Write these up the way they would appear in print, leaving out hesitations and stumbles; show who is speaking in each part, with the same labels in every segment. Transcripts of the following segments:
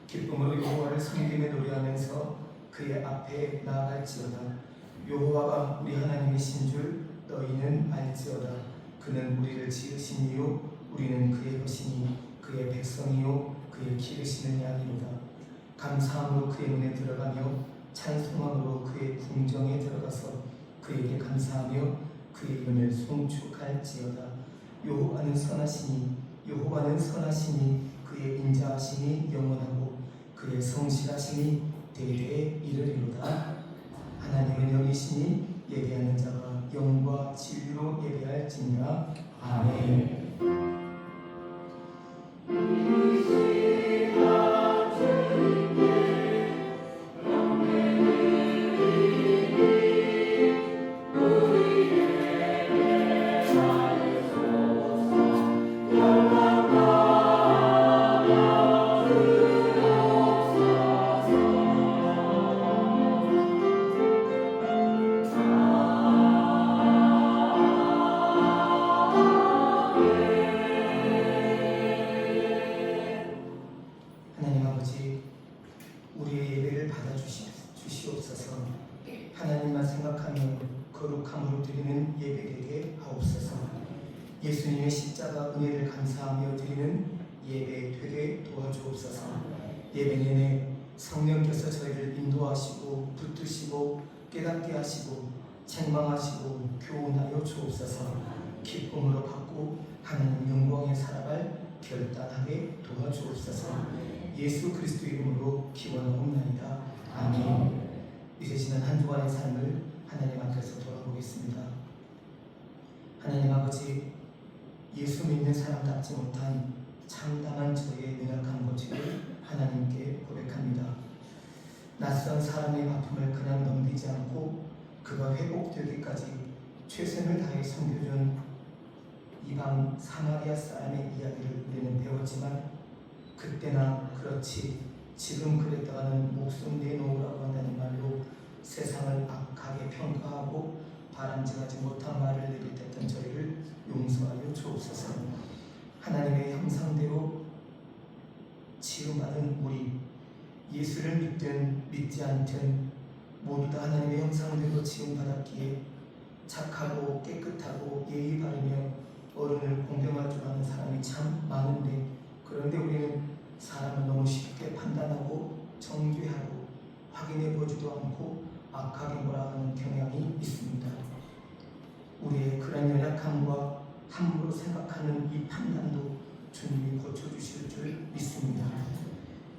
Speaker 1: 기쁨으로 여호와를 섬기며 노래하면서 그의 앞에 나아갈지어다. 여호와가 우리 하나님이신 줄 너희는 알지어다. 그는 우리를 지으신 이요 우리는 그의 것이니 그의 백성이요 그의 기르시는 양이로다. 감사함으로 그의 문에 들어가며 찬송함으로 그의 궁정에 들어가서 그에게 감사하며 그의 이름을 송축할지어다. 여호와는 선하시니 그의 인자하심이 영원하고 그의 성실하심이 대대에 이르리로다. 하나님은 영이시니 예배하는 자가 영과 진리로 예배할지니라. 아멘. 우리의 예배를 받아주시옵소서. 하나님만 생각하며 거룩함으로 드리는 예배 되게 하옵소서. 예수님의 십자가 은혜를 감사하며 드리는 예배 되게 도와주옵소서. 예배 내내 성령께서 저희를 인도하시고 붙드시고 깨닫게 하시고 책망하시고 교훈하여 주옵소서. 기쁨으로 받고 하나님 영광에 살아갈 결단하게 도와주옵소서. 예수 그리스도 이름으로 기원하옵나이다. 아멘. 이제 지난 한 주간의 삶을 하나님 앞에서 돌아보겠습니다. 하나님 아버지, 예수 믿는 사람답지 못한 참담한 저의 연약한 것을 하나님께 고백합니다. 낯선 사람의 아픔을 그냥 넘기지 않고 그가 회복되기까지 최선을 다해 섬겨준 이방 사마리아 사람의 이야기를 우리는 배웠지만 그때나 그렇지 지금 그랬다가는 목숨 내놓으라고 한다는 말로 세상을 악하게 평가하고 바람직하지 못한 말을 내뱉었던 저희를 용서하여 주옵소서. 하나님의 형상대로 지음받은 우리, 예수를 믿든 믿지 않든 모두 다 하나님의 형상대로 지음받았기에 착하고 깨끗하고 예의 바르며 어른을 공경할 줄 아는 사람이 참 많은데, 그런데 우리는 사람을 너무 쉽게 판단하고 정죄하고 확인해 보지도 않고 악하게 몰아가는 경향이 있습니다. 우리의 그런 연약함과 함부로 생각하는 이 판단도 주님이 고쳐주실 줄 믿습니다.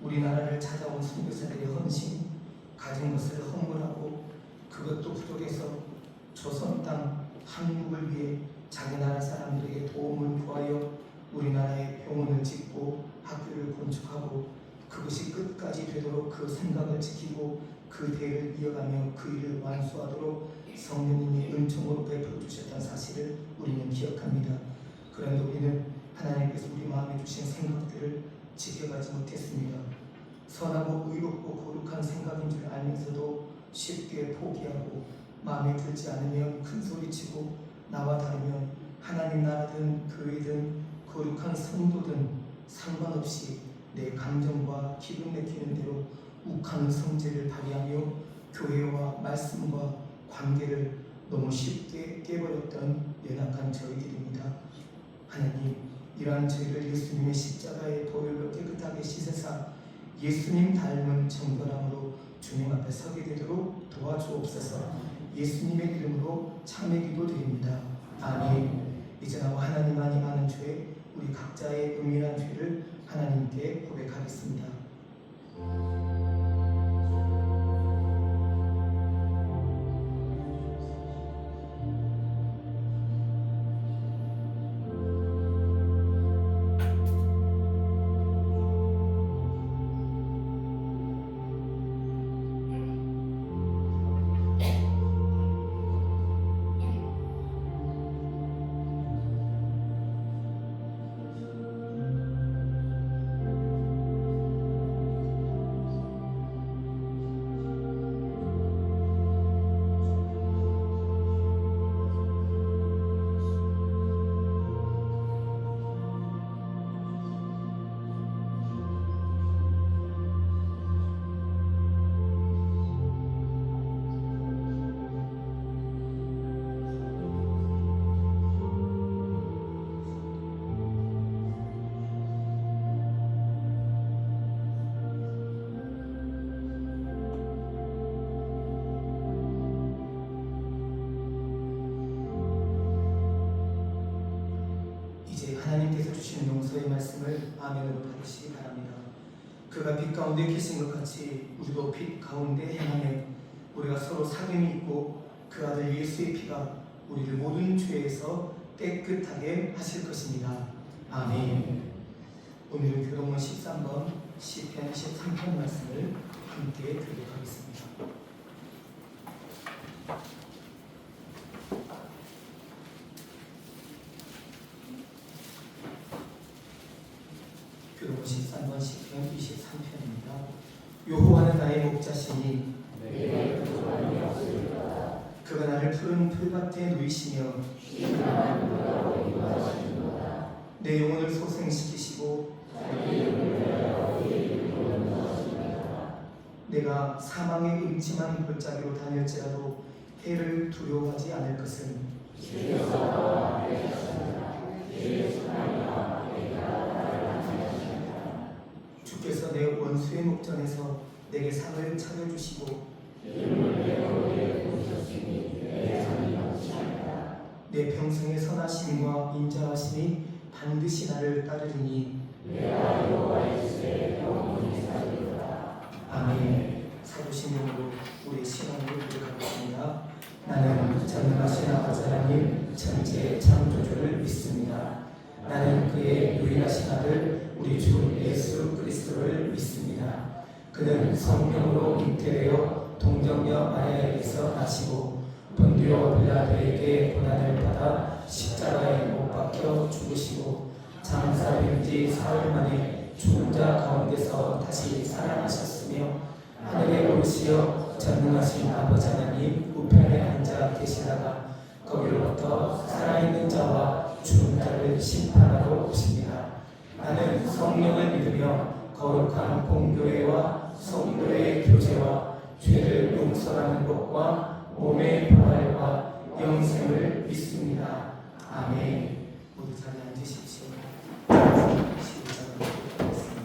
Speaker 1: 우리나라를 찾아온 선교사들의 헌신, 가진 것을 허물하고 그것도 부족해서 조선 땅 한국을 위해 자기 나라 사람들에게 도움을 구하여 우리나라에 병원을 짓고 학교를 건축하고 그것이 끝까지 되도록 그 생각을 지키고 그 대를 이어가며 그 일을 완수하도록 성령님이 은총으로 베풀어 주셨다는 사실을 우리는 기억합니다. 그런데 우리는 하나님께서 우리 마음에 주신 생각들을 지켜가지 못했습니다. 선하고 의롭고 거룩한 생각인 줄 알면서도 쉽게 포기하고 마음에 들지 않으면 큰소리치고 나와 다르면 하나님 나라든 교회든 거룩한 성도든 상관없이 내 감정과 기분 내키는 대로 욱하는 성질을 발휘하며 교회와 말씀과 관계를 너무 쉽게 깨버렸던 연약한 저희들입니다. 하나님, 이러한 저희를 예수님의 십자가의 보혈로 깨끗하게 씻으사 예수님 닮은 정결함으로 주님 앞에 서게 되도록 도와주옵소서. 예수님의 이름으로 참회 기도드립니다. 아멘. 이제 나와 하나님만이 아는 죄, 우리 각자의 은밀한 죄를 하나님께 고백하겠습니다. 주신 용서의 말씀을 아멘으로 받으시기 바랍니다. 그가 빛 가운데 계신 것 같이 우리도 빛 가운데 행하며 우리가 서로 사귐이 있고 그 아들 예수의 피가 우리를 모든 죄에서 깨끗하게 하실 것입니다. 아멘. 오늘은 교동문 13번 시편 13편 말씀을 함께 듣도록 하겠습니다. 교동문 13번 시편 23편입니다. 여호와는 나의 목자시니 그가 나를 푸른 풀밭에 누이시며 내 영혼을 소생시키시고 내가 사망의 음침한 골짜기로 다닐지라도 해를 두려워하지 않을 것은 주께서 내 원수의 목전에서 내게 상을 차려주시고 내 평생의 선하심과 인자하심이 반드시 나를 따르리니 아멘. 사도신경으로 우리의 신앙을 고백하겠습니다. 나는 전능하신 아버지 하나님 천지의 창조주를 믿습니다. 나는 그의 유일하신 아들 우리 주 예수 그리스도를 믿습니다. 그는 성령으로 잉태되어 동정녀 마리아에게서 나시고 본디오 빌라도에게 고난을 받아 십자가에 못 박혀 죽으시고 장사된 지 사흘 만에 죽은 자 가운데서 다시 살아나셨으며 하늘에 오르시어 전능하신 아버지 하나님 우편에 앉아 계시다가 거기로부터 살아있는 자와 죽은 자를 심판하러 오십니다. 나는 성령을 믿으며 거룩한 공교회와 성도의 교제와 죄를 용서하는 것과 몸의 부활과 영생을 믿습니다. 아멘. 모두 자리에 앉으십시오. 시작하도록 하겠습니다.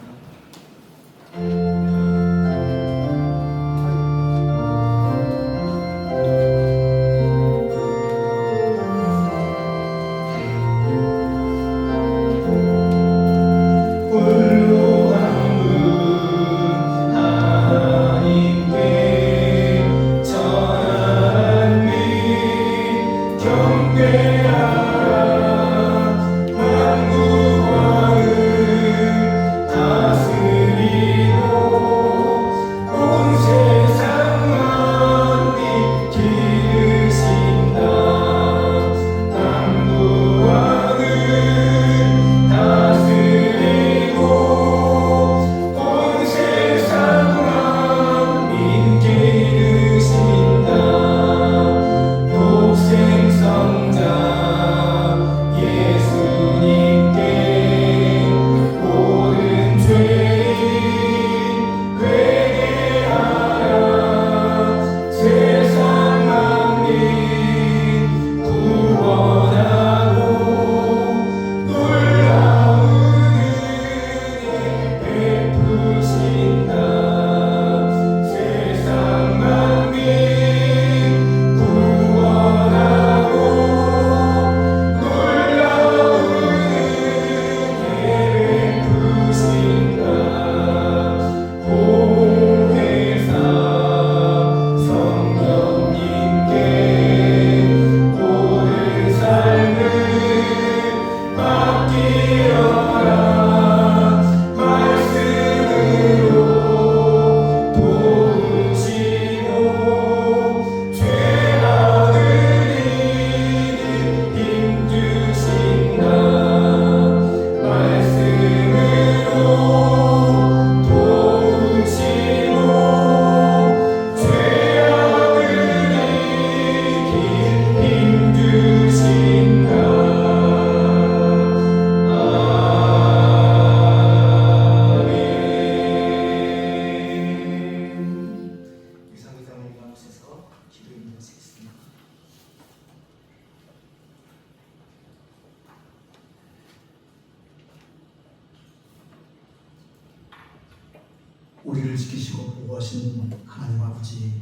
Speaker 2: 우리를 지키시고 보호하신 하나님 아버지,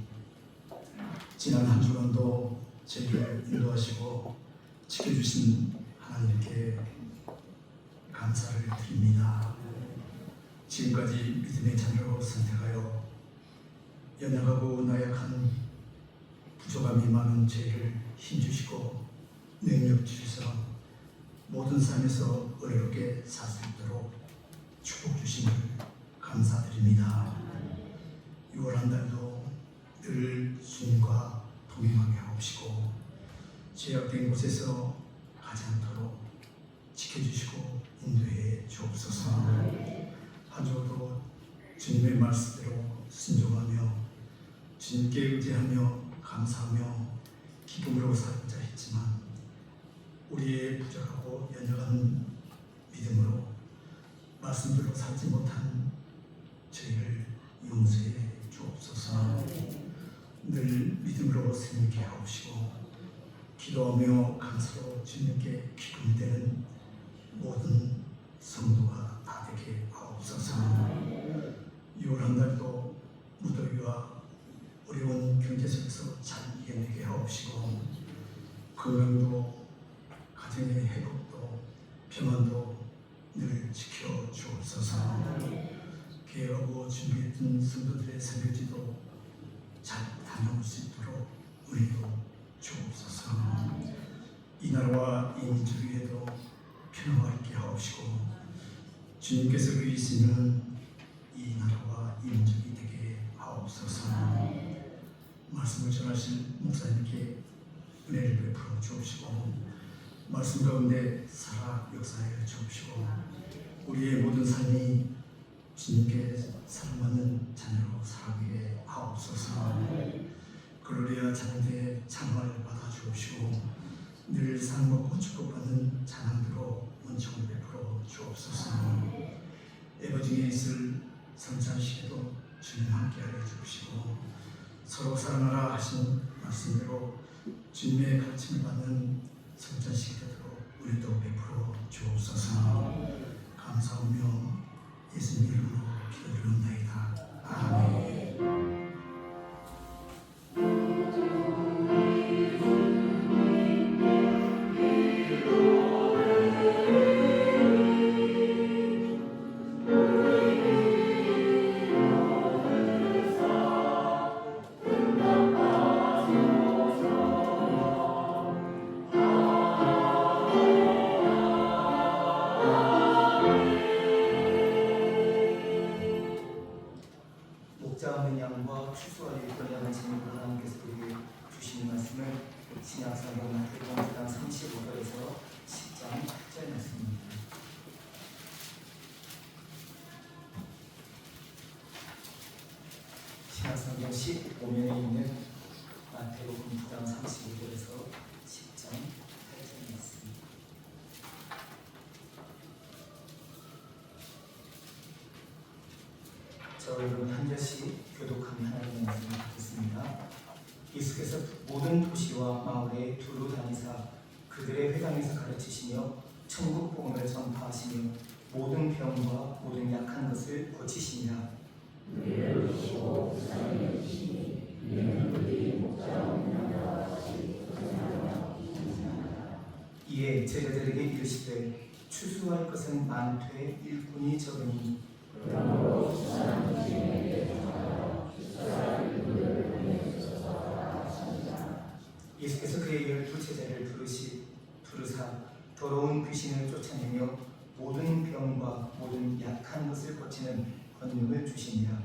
Speaker 2: 지난 한 주간도 저희를 인도하시고 지켜주신 하나님께 감사합니다. 지금까지 믿음의 자녀로 선택하여 연약하고 나약한 부족함이 많은 저희를 힘주시고 능력 주셔서 모든 삶에서 의롭게 살 수 있도록 축복 주심을 감사드립니다. 6월 한 달도 늘 주님과 동행하게 하옵시고 죄악된 곳에서 가지 않도록 지켜주시고 인도해 주옵소서. 한 주도 주님의 말씀대로 순종하며 주님께 의지하며 감사하며 기쁨으로 살고자 했지만 우리의 부족하고 연약한 믿음으로 말씀대로 살지 못한 저희를 용서해 주옵소서. 늘 믿음으로 생기게 하옵시고 기도하며 감사로 주님께 기쁨이 되는 모든 성도가 다 되게 하옵소서. 6월 한 달도 무더위와 어려운 경제 속에서 잘 이겨내게 하옵시고 건강도 가정의 회복도 평안도 늘 지켜 주옵소서. 계획하고 준비했던 성도들의 새벽기도 잘 다녀올 수 있도록 은혜도 주옵소서. 이 나라와 이 민족 위에도 평화가 있게 하옵시고 주님께서 그 있으면 이 나라와 이 민족이 되게 하옵소서. 말씀을 전하실 목사님께 은혜를 베풀어 주옵시고 말씀 가운데 살아 역사하여 주옵시고 우리의 모든 삶이 주님께 사랑받는 자녀로 살아가게 하옵소서. 글로리아 찬양대에 찬양을 받아 주옵시고 늘 사랑받고 축복받는 찬양대로 은총을 베풀어 주옵소서. 예배 중에 있을 성찬식에도 주님 함께하여 주옵시고 서로 사랑하라 하신 말씀대로 주님의 가르침을 받는 성찬식이 되도록 우리도 베풀어 주옵소서. 감사하며 예수님 이름으로 기도드리옵나이다. 아멘.
Speaker 1: 목자 없는 양과 추수하여 번영한 재물로 하나님께서 우리에게 주시는 말씀을 신약성경 마태복음 9장 35절에서 10장 8절 말씀입니다. 신약성경 15면에 있는 마태복음 9장 35절에서 10장 8절 말씀입니다. 저 여러분 한 절씩 교독하며 하나님의 말씀을 듣겠습니다. 예수께서 모든 도시와 마을에 두루 다니사 그들의 회당에서 가르치시며 천국 복음을 전파하시며 모든 병과 모든 약한 것을 고치시니라. 이에 제자들에게 이르시되 추수할 것은 많되 일꾼이 적으니 예수께서 그의 12제자를 부르사 더러운 귀신을 쫓아내며 모든 병과 모든 약한 것을 고치는 권능을 주시니라.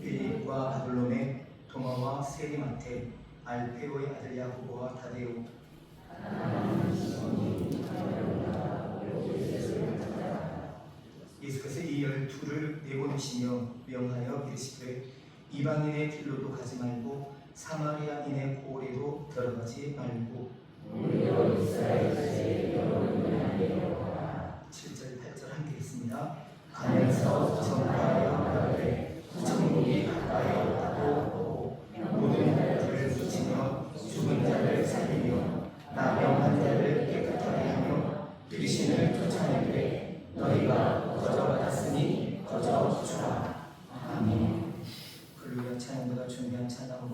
Speaker 1: 빌립과 바블론의 도마와 세리마테 알페오의 아들 야고보와 다데오 예수께서 이 12를 내보내시며 명하여 이르시되 이방인의 길로도 가지 말고 사마리아인의 고을에도 들어가지 말고 7절 8절 함께 읽습니다. 가면서 전파하여 가되 천국이 가까이 왔다고 보고 모든 자를 고치며 죽은 자를 살리며 나병한 자를 깨끗하게 하며 귀신을 쫓아내되 너희가 거저받았으니 거저주라. 아멘. 글로리아 찬양대가 준비한 찬양으로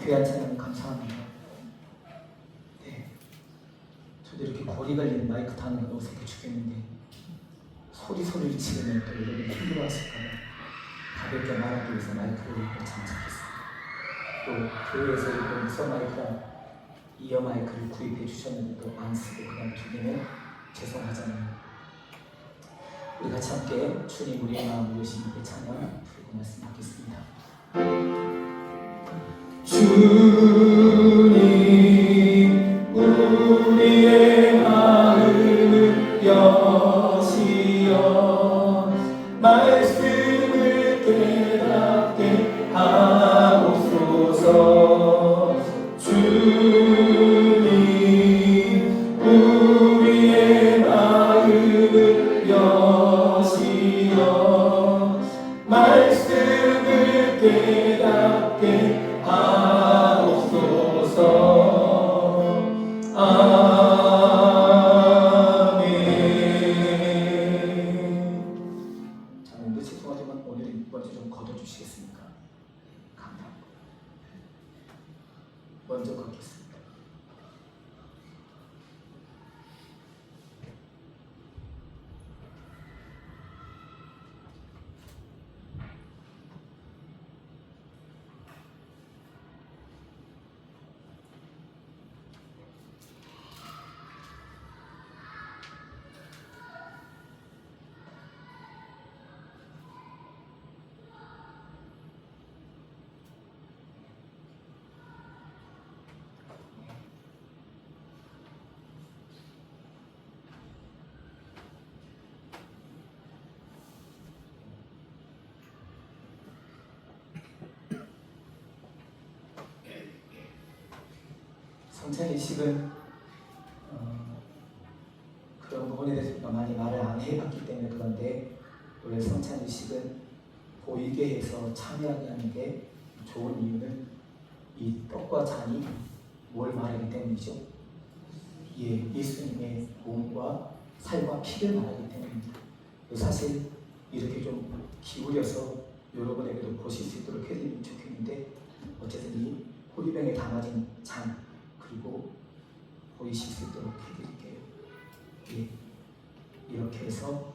Speaker 1: 귀한 찬양 감사합니다. 네, 저도 이렇게 거리 걸리는 마이크 타는 거 어색해 죽겠는데 소리를 지르면 또 여러분이 힘들어하실까봐 가볍게 말하기 위해서 마이크를 장착했습니다. 또 교회에서 이거 무선 마이크랑 이어 마이크를 구입해 주셨는데 또 안 쓰고 그냥 두기는 죄송하잖아요. 우리 같이 함께 주님 우리의 마음을 여신 그 찬양 부르고 말씀하겠습니다. 주님 우리의 마음을 여시어 말씀을 깨닫게 하옵소서. 주님 우리의 마음을 여시어 말씀을 깨닫게 하옵소서. 아멘. 자, 오늘 죄송하지만 오늘은 먼저 좀 걷어주시겠습니까? 감사합니다. 먼저 걷겠습니다. 성찬의식은 그런 부분에 대해서 우리가 많이 말을 안 해봤기 때문에 그런데 원래 성찬의식은 보이게 해서 참여하게 하는 게 좋은 이유는 이 떡과 잔이 뭘 말하기 때문이죠? 예수님의 몸과 살과 피를 말하기 때문입니다. 사실 이렇게 좀 기울여서 여러분에게도 보실 수 있도록 해드리면 좋겠는데 어쨌든 이 호리병에 담아진 잔 그리고 보이실 수 있도록 해드릴게요. 이렇게 해서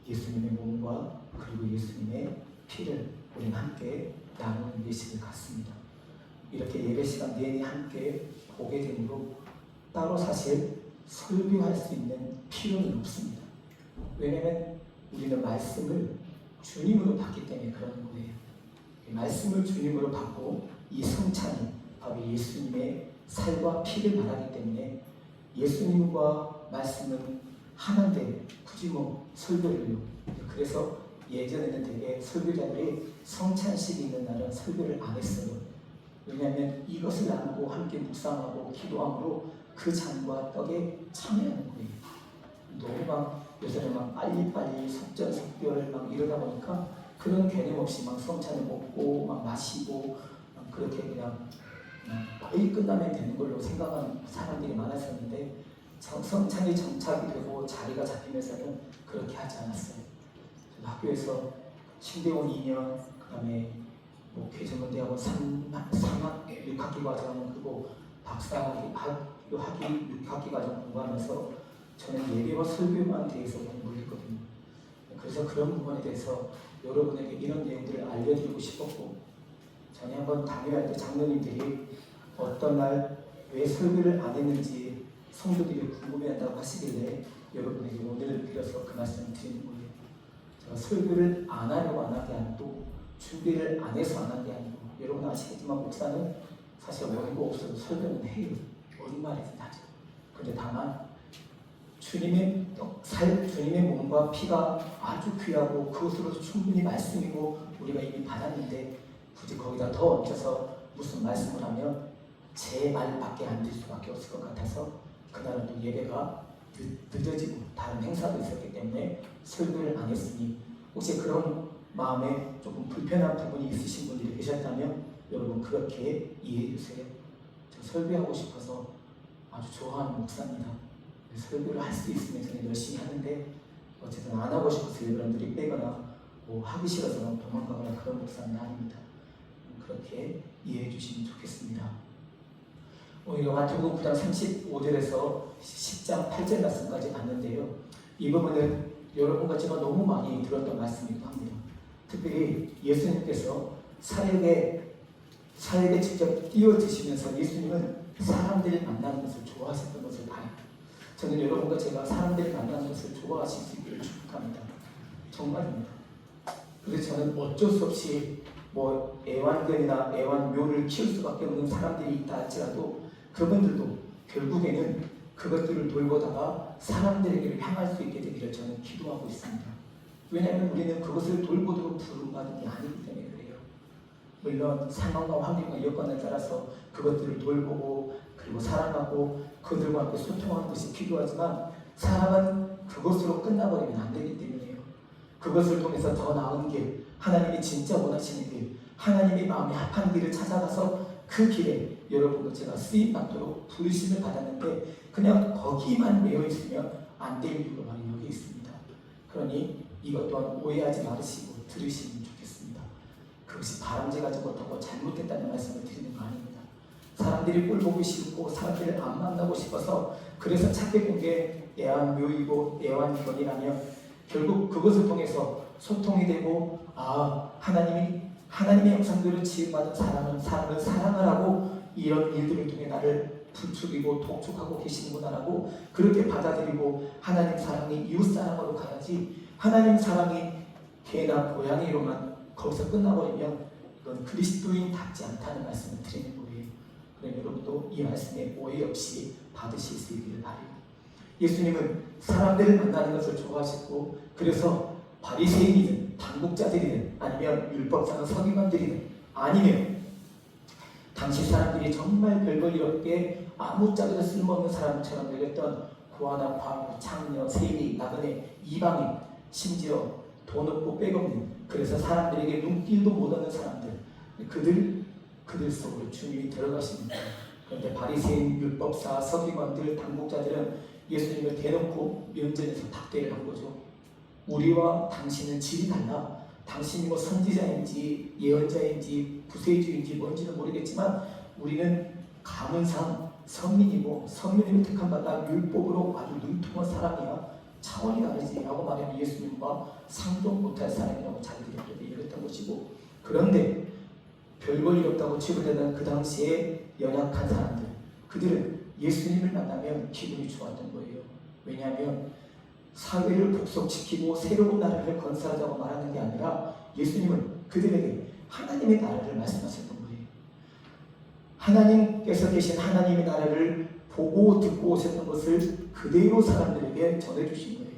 Speaker 1: 예수님의 몸과 그리고 예수님의 피를 우리는 함께 나누는 예식을 갖습니다. 이렇게 예배 시간 내내 함께 보게 되므로 따로 사실 설교할 수 있는 필요는 없습니다. 왜냐하면 우리는 말씀을 주님으로 받기 때문에 그러는 거예요. 말씀을 주님으로 받고 이 성찬이 바로 예수님의 살과 피를 말하기 때문에 예수님과 말씀은 하나인데 굳이 뭐 설교를요. 그래서 예전에는 되게 설교자들이 성찬식이 있는 날은 설교를 안 했어요. 왜냐하면 이것을 나누고 함께 묵상하고 기도함으로 그 잔과 떡에 참여하는 거예요.
Speaker 3: 너무 막 요새는 막 빨리빨리 속전속결 막 이러다 보니까 그런 개념 없이 막 성찬을 먹고 막 마시고 막 그렇게 그냥 빨리 끝나면 되는 걸로 생각하는 사람들이 많았었는데 성찬이 정착이 되고 자리가 잡히면서는 그렇게 하지 않았어요. 학교에서 신대원 2년, 그 다음에 뭐 개정대학원 3학 6학기 과정, 그리고 박사학위 6학기 과정 공부하면서 저는 예배와 설교만 대해서 공부를 했거든요. 그래서 그런 부분에 대해서 여러분에게 이런 내용들을 알려드리고 싶었고, 전에 한번 당회할 때 장로님들이 어떤 날 왜 설교를 안 했는지 성도들이 궁금해한다고 하시길래 여러분에게 오늘 빌어서 그 말씀을 드리는 거예요. 제가 설교를 안 하려고 안 한 게 아니고 준비를 안 해서 안 한 게 아니고, 여러분 아시겠지만 목사는 사실 원고 없어도 설교는 해요. 어린 말이든 하죠. 그런데 다만 주님의 몸과 피가 아주 귀하고 그것으로도 충분히 말씀이고 우리가 이미 받았는데 굳이 거기다 더 얹혀서 무슨 말씀을 하면 제 말밖에 안 될 수밖에 없을 것 같아서 그날은 또 예배가 늦어지고 다른 행사도 있었기 때문에 설교를 안 했으니, 혹시 그런 마음에 조금 불편한 부분이 있으신 분들이 계셨다면 여러분 그렇게 이해해 주세요. 저 설교하고 싶어서 아주 좋아하는 목사입니다. 설교를 할 수 있으면 저는 열심히 하는데 어쨌든 안 하고 싶어서 여러분들이 빼거나 뭐 하기 싫어서 도망가거나 그런 목사는 아닙니다. 그렇게 이해해 주시면 좋겠습니다. 오히려 마태복음 9장 35절에서 10장 8절 말씀까지 봤는데요. 이 부분은 여러분과 제가 너무 많이 들었던 말씀이기도 합니다. 특별히 예수님께서 사역에 직접 뛰어드시면서 예수님은 사람들을 만나는 것을 좋아하셨던 것을 봐요. 저는 여러분과 제가 사람들을 만나는 것을 좋아하실 수 있기를 축복합니다. 정말입니다. 그래서 저는 어쩔 수 없이 뭐 애완견이나 애완묘를 키울 수밖에 없는 사람들이 있다 할지라도 그분들도 결국에는 그것들을 돌보다가 사람들에게 향할 수 있게 되기를 저는 기도하고 있습니다. 왜냐하면 우리는 그것을 돌보도록 부름받은 게 아니기 때문에 그래요. 물론 상황과 환경과 여건에 따라서 그것들을 돌보고 그리고 사랑하고 그들과 함께 소통하는 것이 필요하지만 사람은 그것으로 끝나버리면 안 되기 때문이에요. 그것을 통해서 더 나은 길, 하나님이 진짜 원하시는 길, 하나님이 마음에 합한 길을 찾아가서 그 길에 여러분과 제가 쓰임받도록 부르심을 받았는데 그냥 거기만 매여 있으면 안 될 이유가 바로 여기 있습니다. 그러니 이것 또한 오해하지 말으시고 들으시면 좋겠습니다. 그것이 바람직하지 못하고 잘못됐다는 말씀을 드리는 거 아닙니다. 사람들이 꼴 보기 싫고 사람들을 안 만나고 싶어서 그래서 찾게 된 게 애완묘이고 애완견이라면 결국 그것을 통해서 소통이 되고 하나님의 형상대로 지음받은 사람을 사랑을 하고 이런 일들을 통해 나를 부추기고 독촉하고 계시는구나라고 그렇게 받아들이고 하나님 사랑이 이웃 사랑으로 가야지, 하나님 사랑이 개나 고양이로만 거기서 끝나버리면 이건 그리스도인답지 않다는 말씀을 드리는 거예요. 그럼 여러분도 이 말씀에 오해 없이 받으실 수 있기를 바라요. 예수님은 사람들을 만나는 것을 좋아하셨고 그래서 바리새인이든 당국자들이든 아니면 율법사나 서기관들이든 아니면 당시 사람들이 정말 별볼 일 없게 아무짝에도 쓸모없는 사람처럼 여겼던 고아나 과부, 창녀, 세리, 나그네, 이방인, 심지어 돈 없고 백 없는, 그래서 사람들에게 눈길도 못 얻는 사람들, 그들 속으로 주님이 들어가십니다. 그런데 바리새인, 율법사, 서기관들, 당국자들은 예수님을 대놓고 면전에서 박대를 한 거죠. 우리와 당신은 질이 달라. 당신이 뭐 선지자인지 예언자인지 구세주인지 뭔지는 모르겠지만 우리는 가문상 선민이고 선민을 택한 바가 율법으로 아주 능통한 사람이야. 차원이 다르지 라고 말하면 예수님과 상종 못할 사람이라고 자기들이 이랬던 것이고, 그런데 별볼 일 없다고 취급되던 그 당시에 연약한 사람들, 그들은 예수님을 만나면 기분이 좋았던 거예요. 왜냐하면 사회를 복속시키고 새로운 나라를 건설하자고 말하는 게 아니라 예수님은 그들에게 하나님의 나라를 말씀하셨던 거예요. 하나님께서 계신 하나님의 나라를 보고 듣고 오셨던 것을 그대로 사람들에게 전해주신 거예요.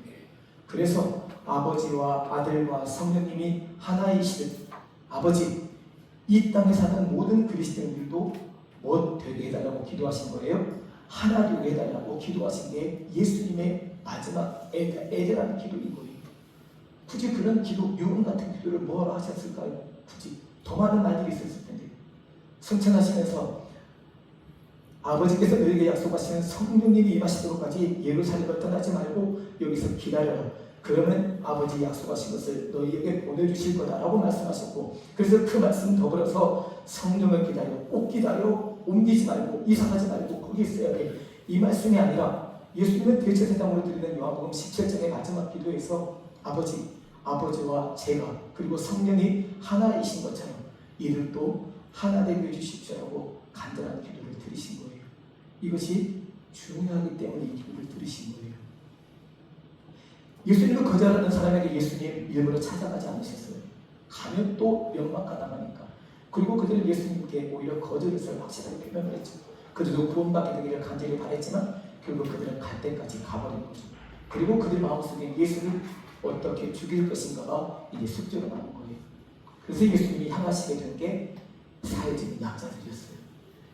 Speaker 3: 그래서 아버지와 아들과 성령님이 하나이시듯 아버지, 이 땅에 사는 모든 그리스도인들도 뭐 되게 해달라고 기도하신 거예요? 하나 되게 해달라고 기도하신 게 예수님의 마지막 애절한 기도인 거예요. 굳이 그런 기도, 유언 같은 기도를 뭐하러 하셨을까요? 굳이 더 많은 말들이 있었을 텐데. 승천하시면서 아버지께서 너에게 약속하시는 성령님이 임하시도록까지 예루살렘을 떠나지 말고 여기서 기다려라. 그러면 아버지 약속하신 것을 너희에게 보내주실 거다라고 말씀하셨고, 그래서 그 말씀 더불어서 성령을 기다려, 꼭 기다려, 옮기지 말고 이사하지 말고 거기 있어야 돼. 이 말씀이 아니라 예수님은 대제사장으로 드리는 요한복음 17장의 마지막 기도에서 아버지와 제가 그리고 성령이 하나이신 것처럼 이들도 하나 되게 해주십시오라고 간절한 기도를 드리신 거예요. 이것이 중요하기 때문에 이 기도를 드리신 거예요. 예수님은 거절하는 사람에게 예수님 일부러 찾아가지 않으셨어요. 가면 또 명망가 나가니까. 그리고 그들은 예수님께 오히려 거절을 확실하게 표명을 했죠. 그들도 구원받게 되기를 간절히 바랬지만 결국 그들은 갈 때까지 가버린 거죠. 그리고 그들 마음속에 예수를 어떻게 죽일 것인가가 이제 숙제로 나온 거예요. 그래서 예수님이 향하시게 된 게 사회적인 약자들이었어요.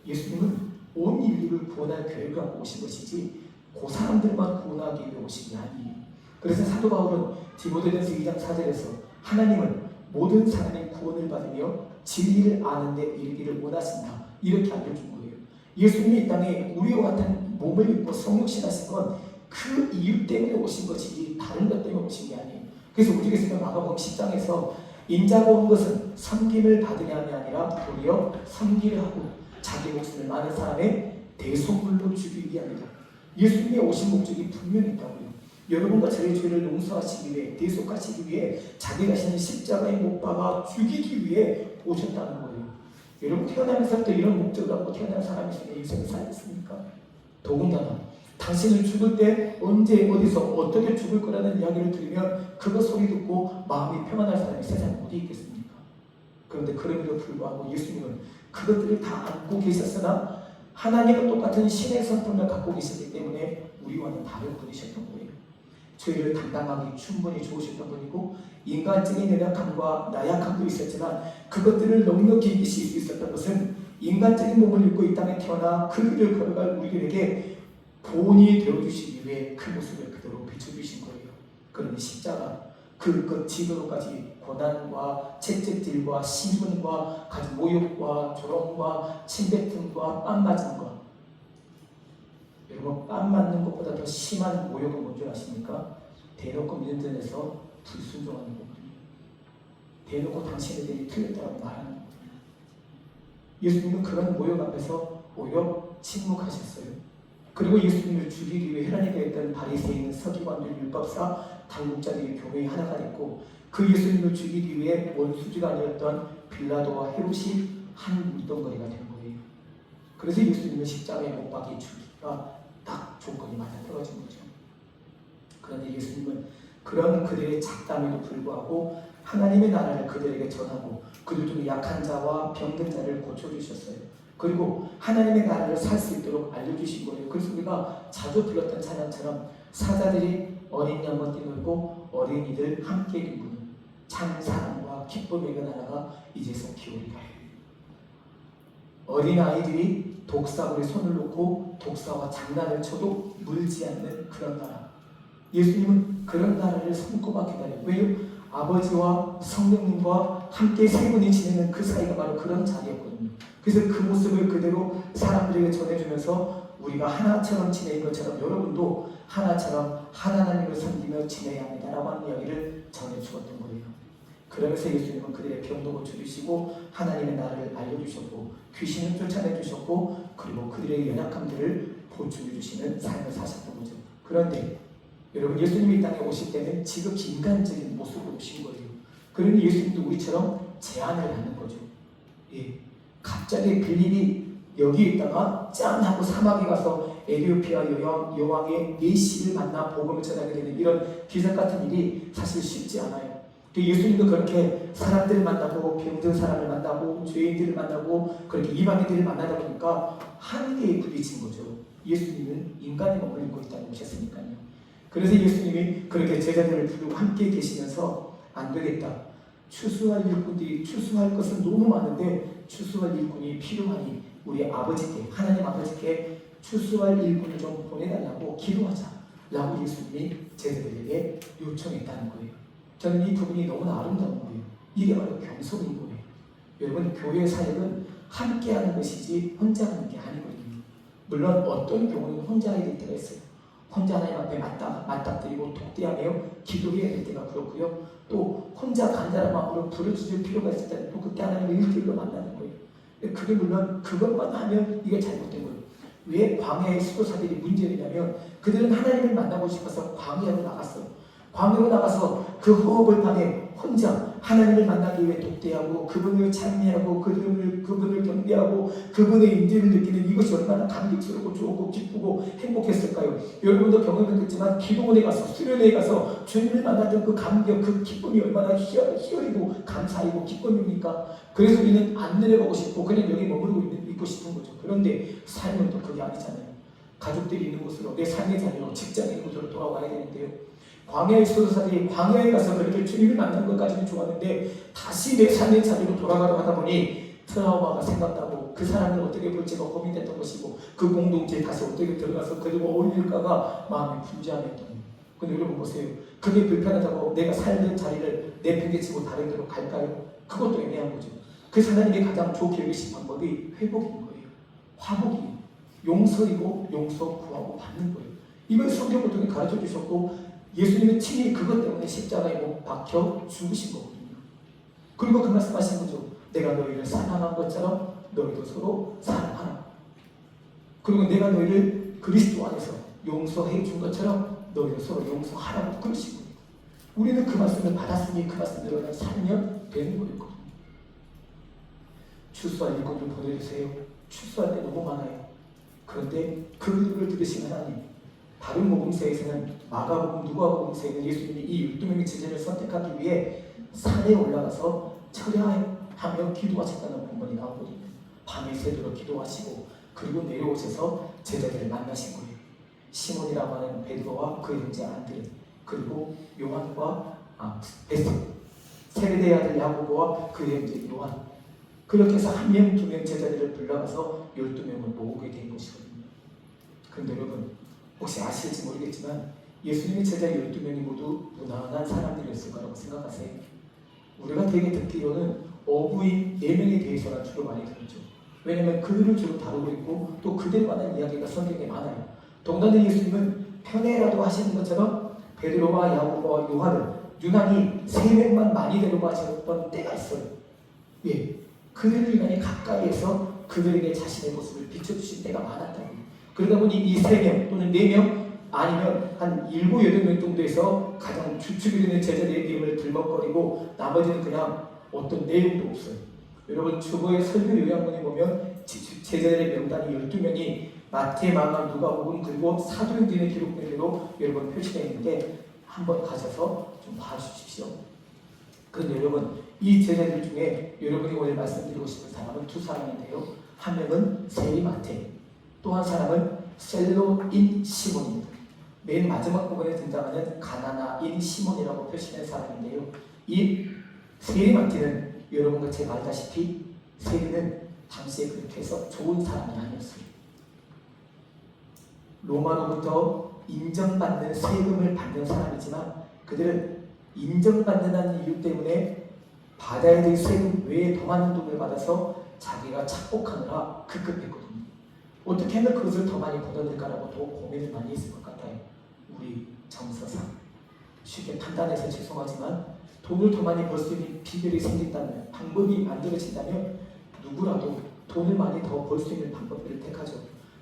Speaker 3: 예수님은 온 인류를 구원할 계획을 갖고 오신 것이지 그 사람들만 구원하기 위해 오신 게 아니에요. 그래서 사도 바울은 디모데전서 2장 4절에서 하나님은 모든 사람이 구원을 받으며 진리를 아는 데 이르기를 원하신다, 이렇게 알려준 거예요. 예수님이 이 땅에 우리와 같은 몸을 입고 성육신하신 건 그 이유 때문에 오신 것이지 다른 것 때문에 오신 게 아니에요. 그래서 우리에게서 마가복음 10장에서 인자가 온 것은 섬김을 받으려함이 아니라 도리어 섬기려 하고 자기 목숨을 많은 사람의 대속물로 주기 위함이다. 예수님이 오신 목적이 분명히 있다고요. 여러분과 저의 죄를 용서하시기 위해, 대속하시기 위해 자기 자신을 십자가에 못 박아 죽이기 위해 오셨다는 거예요. 여러분 태어나면서부터 이런 목적을 갖고 태어난 사람이 있으면 인생을 살겠습니까? 더군다나 당신을 죽을 때 언제 어디서 어떻게 죽을 거라는 이야기를 들으면 그거 소리 듣고 마음이 평안할 사람이 세상에 어디 있겠습니까? 그런데 그럼에도 불구하고 예수님은 그것들을 다 안고 계셨으나 하나님과 똑같은 신의 성품을 갖고 계셨기 때문에 우리와는 다른 분이셨던 거예요. 죄를 담당하기 충분히 좋으셨던 분이고 인간적인 연약함과 나약함도 있었지만 그것들을 넉넉히 이기실 수 있었던 것은 인간적인 몸을 입고 이 땅에 태어나 그 길을 걸어갈 우리들에게 본이 되어주시기 위해 그 모습을 그대로 비춰주신 거예요. 그러니 십자가 그 지도로까지 고난과 채찍질과 신문과 가진 모욕과 조롱과 침뱉음과 뺨 맞은 것, 여러분 뺨 맞는 것보다 더 심한 모욕은 뭔지 아십니까? 대놓고 면전에서 불순종하는 거거든요. 대놓고 당신들이 틀렸다고 말하는 거거든요. 예수님은 그런 모욕 앞에서 오히려 침묵하셨어요. 그리고 예수님을 죽이기 위해 혈안이 되었던 바리새인, 서기관들, 율법사, 당국자들이 교회에 하나가 됐고 그 예수님을 죽이기 위해 원수지가 아니었던 빌라도와 헤롯이 한 물덩거리가 된 거예요. 그래서 예수님을 십자가에 못 박이 죽이기가 딱 조건이 맞아 떨어진 거죠. 그런데 예수님은 그런 그들의 작담에도 불구하고 하나님의 나라를 그들에게 전하고 그들 중에 약한 자와 병든 자를 고쳐주셨어요. 그리고 하나님의 나라를 살 수 있도록 알려주신 거예요. 그래서 우리가 자주 불렀던 찬양처럼 사자들이 어린 양과 뛰놀고 어린이들 함께 기쁘는 참 사랑과 기쁨의 그 나라가 이제서 기오리라. 어린아이들이 독사물에 손을 놓고 독사와 장난을 쳐도 물지 않는 그런 나라. 예수님은 그런 나라를 손꼽아 기다려요. 왜요? 아버지와 성령님과 함께 세 분이 지내는 그 사이가 바로 그런 자리였거든요. 그래서 그 모습을 그대로 사람들에게 전해주면서 우리가 하나처럼 지내는 것처럼 여러분도 하나처럼 하나님을 섬기며 지내야 합니다라고 하는 이야기를 전해주었던 거예요. 그러면서 예수님은 그들의 병도 고쳐주시고 하나님의 나라를 알려주셨고 귀신을 쫓아내주셨고 그리고 그들의 연약함들을 보충해주시는 삶을 사셨던 거죠. 그런데 여러분 예수님이 이 땅에 오실 때는 지극히 인간적인 모습으로 오신 거예요. 그러니 예수님도 우리처럼 제한을 하는 거죠. 예. 갑자기 빌립이 여기 있다가 짠 하고 사막에 가서 에티오피아 여왕의 메시를 만나 복음을 전하게 되는 이런 기적 같은 일이 사실 쉽지 않아요. 예수님도 그렇게 사람들을 만나고 병든 사람을 만나고 죄인들을 만나고 그렇게 이방인들을 만나다 보니까 한계에 부딪힌 거죠. 예수님은 인간의 몸을 입고 있다고 오셨으니까요. 그래서 예수님이 그렇게 제자들을 부르고 함께 계시면서 안 되겠다. 추수할 일꾼들이 추수할 것은 너무 많은데 추수할 일꾼이 필요하니 우리 아버지께 하나님 아버지께 추수할 일꾼을 좀 보내달라고 기도하자. 라고 예수님이 제자들에게 요청했다는 거예요. 저는 이 부분이 너무나 아름다운 거예요. 이게 바로 겸손인 거예요. 여러분, 교회 사역은 함께 하는 것이지 혼자 하는 게 아니거든요. 물론 어떤 경우는 혼자 해야 될 때가 있어요. 혼자 하나님 앞에 맞닥뜨리고 독대하며 기도해야 될 때가 그렇고요. 또 혼자 간절한 마음으로 부르짖을 필요가 있을 때는 또 그때 하나님을 일대일로 만나는 거예요. 그게 물론 그것만 하면 이게 잘못된 거예요. 왜 광야의 수도사들이 문제냐면 그들은 하나님을 만나고 싶어서 광야로 나갔어요. 광야로 나가서 그 허업을 밤에 혼자 하나님을 만나기 위해 독대하고 그분을 찬미하고 그분을 경배하고 그분의 인재를 느끼는 이것이 얼마나 감격스럽고 좋고 기쁘고 행복했을까요? 여러분도 경험했겠지만 기도원에 가서 수련회에 가서 주님을 만났던 그 감격, 그 기쁨이 얼마나 희열이고 감사이고 기쁨입니까? 그래서 우리는 안 내려가고 싶고 그냥 여기 머무르고 있고 싶은 거죠. 그런데 삶은 또 그게 아니잖아요. 가족들이 있는 곳으로, 내 삶의 자리로, 직장에 있는 곳으로 돌아와야 되는데요. 광야의 수도사들이 광야에 가서 그렇게 주님을 만난 것까지는 좋았는데 다시 내 삶의 자리로 돌아가려 하다 보니 트라우마가 생각나고 그 사람을 어떻게 볼지가 고민됐던 것이고 그 공동체에 다시 어떻게 들어가서 그들과 어울릴까가 마음이 분주함했던 거예요. 근데 여러분 보세요. 그게 불편하다고 내가 살던 자리를 내팽개치고 다른 데로 갈까요? 그것도 애매한 거죠. 그 하나님이 가장 좋게 여기신 방법이 회복인 거예요. 화복이에요. 용서이고 용서 구하고 받는 거예요. 이걸 성경을 통해 가르쳐 주셨고 예수님은 친히 그것 때문에 십자가에 못 박혀 죽으신 거거든요. 그리고 그 말씀하신 거죠. 내가 너희를 사랑한 것처럼 너희도 서로 사랑하라. 그리고 내가 너희를 그리스도 안에서 용서해 준 것처럼 너희도 서로 용서하라고 그러시고 우리는 그 말씀을 받았으니 그 말씀대로 살면 되는 거였거든요. 출소할 일꾼들 보내주세요. 출소할 때 너무 많아요. 그런데 그 글을 들으신 하나님, 다른 복음서에서는 마가복음, 누가복음서에는 예수님이 이 12명의 제자를 선택하기 위해 산에 올라가서 철야하며 기도하셨다는 본문이 나오거든요. 밤에 새도록 기도하시고 그리고 내려오셔서 제자들을 만나신 거예요. 시몬이라고 하는 베드로와 그 형제 안드레, 그리고 요한과 세베대의 아들 야고보와 그 형제 요한, 그렇게 해서 한 명, 두 명 제자들을 불러가서 12명을 모으게 된 것이거든요. 그런데 여러분, 혹시 아실지 모르겠지만 예수님의 제자 12명이 모두 무난한 사람들이었을 거라고 생각하세요? 우리가 되게 듣기로는 어부인 4명에 대해서만 주로 많이 들었죠. 왜냐하면 그들을 주로 다루고 있고 또 그들에 관한 이야기가 성경에 많아요. 동단의 예수님은 편애라도 하시는 것처럼 베드로와 야고보와 요한을 유난히 3명만 많이 데려가셨던 때가 있어요. 예, 그들을 유난히 가까이에서 그들에게 자신의 모습을 비춰주신 때가 많았다고요. 그러다 보니 이 3명 또는 4명 아니면 한 7, 8명 정도에서 가장 주축이 되는 제자들의 이름을 들먹거리고 나머지는 그냥 어떤 내용도 없어요. 여러분 주보의 설교 요약문에 보면 제자들의 명단이 12명이 마태, 마가, 누가복음 그리고 사도행전에 기록된 대로 여러분 표시되어 있는데 한번 가셔서 좀 봐주십시오. 그런데 여러분 이 제자들 중에 여러분이 오늘 말씀드리고 싶은 사람은 2사람인데요. 한 명은 세리마테, 또 한 사람은 셀로인 시몬입니다. 맨 마지막 부분에 등장하는 가나나인 시몬이라고 표시된 사람인데요. 이 세리마테는 여러분과 제가 알다시피 세리는 당시에 그렇게 해서 좋은 사람이 아니었어요. 로마로부터 인정받는 세금을 받는 사람이지만 그들은 인정받는다는 이유 때문에 받아야 될 세금 외에 더 많은 돈을 받아서 자기가 착복하느라 급급했거든요. 어떻게 하면 그것을 더 많이 걷어낼까라고 더 고민을 많이 했을 것 같아요. 우리 정서상 쉽게 판단해서 죄송하지만 돈을 더 많이 벌 수 있는 비결이 생긴다면, 방법이 만들어진다면 누구라도 돈을 많이 더 벌 수 있는 방법들을 택하죠.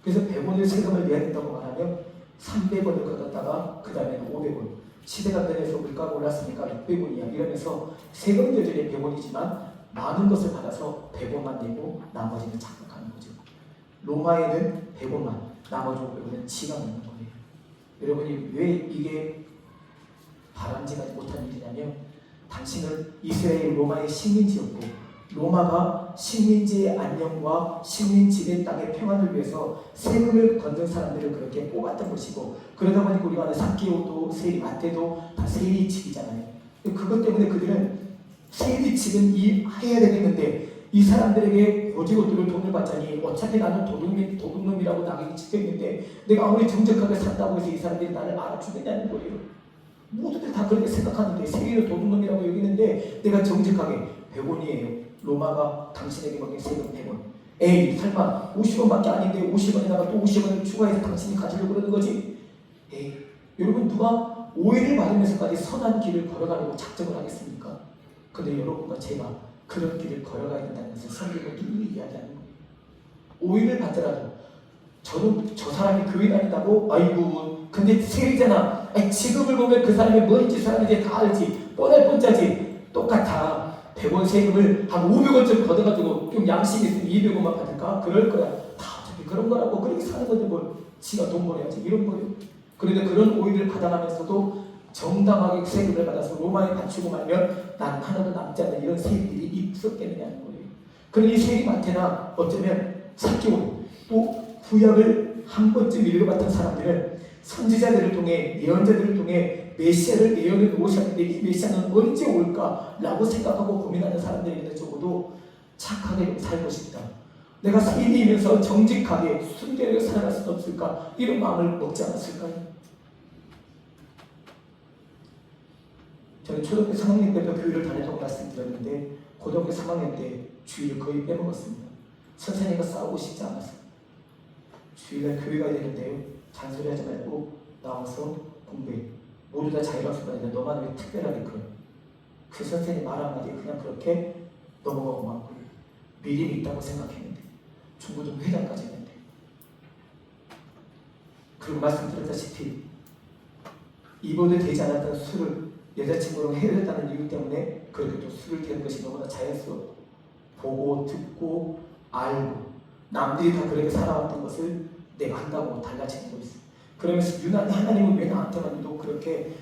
Speaker 3: 그래서 100원을 세금을 내야 된다고 말하면 300원을 걷었다가 그 다음에는 500원, 시대가 변해서 물가가 올랐으니까 600원이야 이러면서 세금 여전히 100원이지만 많은 것을 받아서 100원만 내고 나머지는 착각하는 거죠. 로마에는 100원만, 나머지 500원은 지가 먹는 거예요. 여러분이 왜 이게 바람직하지 못한 일이냐면 당신은 이스라엘 로마의 식민지였고 로마가 식민지의 안녕과 식민지의 땅의 평안을 위해서 세금을 걷는 사람들을 그렇게 뽑았던 것이고 그러다 보니까 우리가 아는 삭개오도 세리마테도 다 세리직이잖아요. 그것 때문에 그들은 세리직은 해야 되겠는데 이 사람들에게 오지고들을 돈을 받자니 어차피 나는 도둑놈이라고 낙인이 찍혀있는데 내가 아무리 정직하게 산다고 해서 이 사람들이 나를 알아주겠냐는 거예요. 모두들 다 그렇게 생각하는데 세리를 도둑놈이라고 여기는데 내가 정직하게 100원이에요. 로마가 당신에게 먹인 세금 100원. 에이 설마 50원밖에 아닌데 50원에다가 또 50원을 추가해서 당신이 가지려고 그러는 거지? 에이 여러분 누가 오해를 받으면서까지 선한 길을 걸어가려고 작정을 하겠습니까? 근데 여러분과 제가 그런 길을 걸어가야 된다는 것을 성경은 누누이 이야기하는 거예요. 오해를 받더라도 저는 저 사람이 교회 다닌다고? 아이고 근데 세리잖아. 지금을 보면 그 사람이 뭔 짓을 하는지 다 알지. 뻔할 뻔짜지. 똑같아. 100원 세금을 한 500원쯤 걷어가지고 좀 양심이 있으면 200원만 받을까? 그럴 거야. 다 어차피 그런 거라고. 그렇게 사는 건데 뭘 지가 돈 벌어야지. 이런 거예요. 그런데 그런 오해를 받아가면서도 정당하게 세금을 받아서 로마에 바치고 말면 나는 하나도 남지 않는 이런 세리들이 입석되느냐는 거예요. 그런 이 세리한테나 어쩌면 사기원 또 구약을 한 번쯤 읽어봤던 사람들은 선지자들을 통해 예언자들을 통해 메시아를 예언해 놓으셨는데 이 메시아는 언제 올까라고 생각하고 고민하는 사람들에게는 적어도 착하게 살고 싶다. 내가 세리이면서 정직하게 순결하게 살아갈 수 없을까? 이런 마음을 먹지 않았을까요? 저는 초등학교 3학년 때부터 교회를 다녔다고 말씀드렸는데 고등학교 3학년 때 주일을 거의 빼먹었습니다. 선생님과 싸우고 싶지 않았어요. 주일날 교회 가야 되는데요. 잔소리하지 말고 나와서 공부해. 모두 다 자유로운 순간인데 너만 왜 특별하게 그래? 그 선생님 말 한마디에 그냥 그렇게 넘어가고 막 믿음이 있다고 생각했는데 중고등 회장까지 했는데 그리고 말씀드렸다시피 입어도 되지 않았던 술을 여자친구랑 헤어졌다는 이유 때문에 그렇게 또 술을 드는 것이 너무나 자연스러워. 보고 듣고 알고 남들이 다 그렇게 살아왔던 것을 내가 한다고 달라지고 있어. 그러면서 유난히 하나님은 왜 나한테만 또 그렇게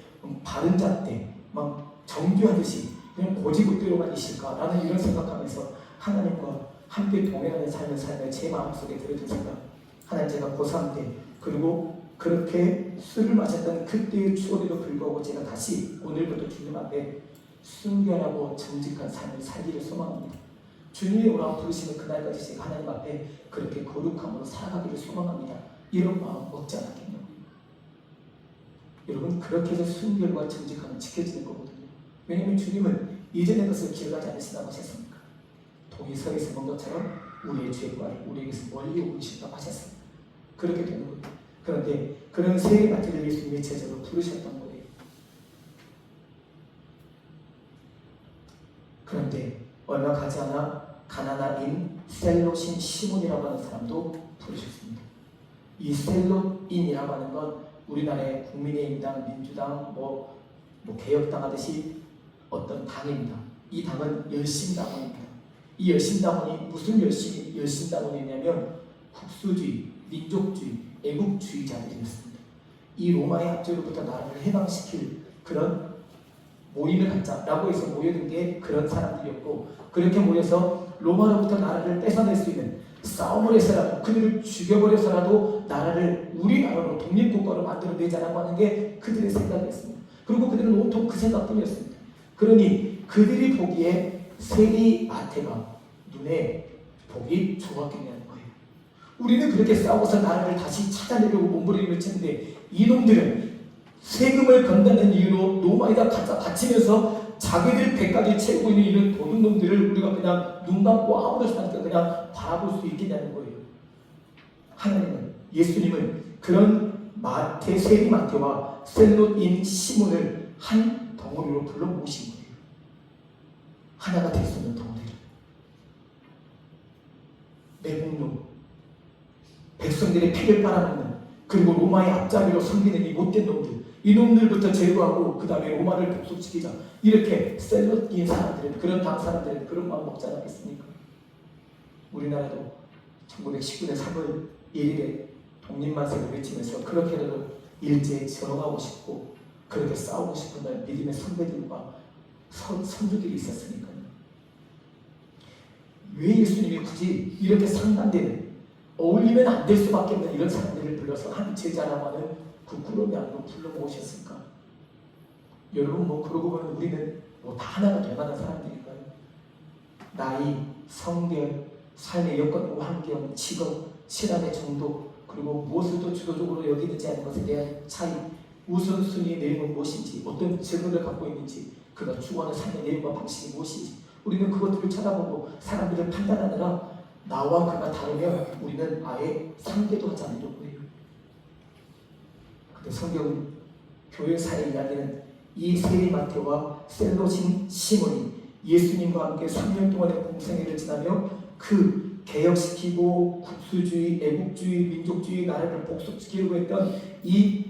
Speaker 3: 바른 잣대 막 정죄하듯이 그냥 고지고대로만 이실까라는 이런 생각하면서 하나님과 함께 동행하는 삶을 살며 제 마음속에 들어진 생각. 하나님 제가 고3 때 그리고 그렇게 술을 마셨던 그때의 추억에도 불구하고 제가 다시 오늘부터 주님 앞에 순결하고 정직한 삶을 살기를 소망합니다. 주님이 오라고 부르시는 그날까지 제가 하나님 앞에 그렇게 거룩함으로 살아가기를 소망합니다. 이런 마음 먹지 않았겠냐고요. 여러분 그렇게 해서 순결과 정직함은 지켜지는 거거든요. 왜냐하면 주님은 이전의 것을 기억하지 않으신다고 하셨습니까? 동이 서에서 먹은 것처럼 우리의 죄과를 우리에게서 멀리 오신다고 하셨습니다. 그렇게 되는 거예요. 그런데 그런 세례 맡기를 예수님이 제자로 부르셨던 거예요. 그런데 얼마 가지 않아 가나나인 셀롯인 시몬이라고 하는 사람도 부르셨습니다. 이 셀롯인이라고 하는 건 우리나라의 국민의힘당, 민주당, 뭐 개혁당 하듯이 어떤 당입니다. 이 당은 열심당원입니다. 이 열심당원이 무슨 열심당원이냐면 국수주의, 민족주의, 애국주의자들이었습니다. 이 로마의 압제로부터 나라를 해방시킬 그런 모임을 갖자라고 해서 모여든 게 그런 사람들이었고 그렇게 모여서 로마로부터 나라를 뺏어낼 수 있는 싸움을 해서라도 그들을 죽여버려서라도 나라를 우리나라로 독립국가로 만들어내자라고 하는 게 그들의 생각이었습니다. 그리고 그들은 온통 그 생각뿐이었습니다. 그러니 그들이 보기에 세리 마태가 눈에 보기 좋았겠냐는 거예요. 우리는 그렇게 싸워서 나라를 다시 찾아내려고 몸부림을 치는데 이놈들은 세금을 건다는 이유로 로마에다 갖다 바치면서 자기들 배까지 채우고 있는 이런 도둑놈들을 우리가 그냥 눈 감고 아무렇지 않게 그냥 바라볼 수 있겠냐는 거예요. 하나님은, 예수님은 그런 마태, 세리 마태와 셀롯인 시몬을 한 덩어리로 불러 모으신 거예요. 하나가 될 수 있는 덩어리를. 매국노, 백성들의 피를 빨아먹는 그리고 로마의 앞잡이로 섬기는 이 못된 놈들, 이 놈들부터 제거하고 그 다음에 로마를 복속시키자. 이렇게 셀롯인 사람들은, 그런 당 사람들은 그런 마음 먹지 않았겠습니까? 우리나라도 1919년 3월 1일에 독립만세를 외치면서 그렇게라도 일제에 저항하고 싶고 그렇게 싸우고 싶은 날 믿음의 선배들과 선조들이 있었으니까요. 왜 예수님이 굳이 이렇게 상반되는 어울리면 안 될 수밖에 없는 이런 사람들을 불러서 한 제자라고 하는 부끄러움이 안으로 불러 모으셨을까? 여러분 그러고 보면 우리는 다 하나가 될 만한 사람들일까요? 나이, 성별, 삶의 여건과 환경, 직업, 신앙의 정도, 그리고 무엇을 더 주도적으로 여기는지 하는 것에 대한 차이, 우선순위의 내용은 무엇인지, 어떤 질문을 갖고 있는지, 그가 추구하는 삶의 내용과 방식이 무엇인지 우리는 그것들을 쳐다보고 사람들을 판단하느라 나와 그가 다르면 우리는 아예 상대도 하지 않으려고 해요. 근데 성경 교회사의 이야기는 이 세리마테와 셀로신 시몬이 예수님과 함께 3년 동안의 공생애를 지나며 그 개혁시키고 국수주의, 애국주의, 민족주의 나라를 복속시키려고 했던 이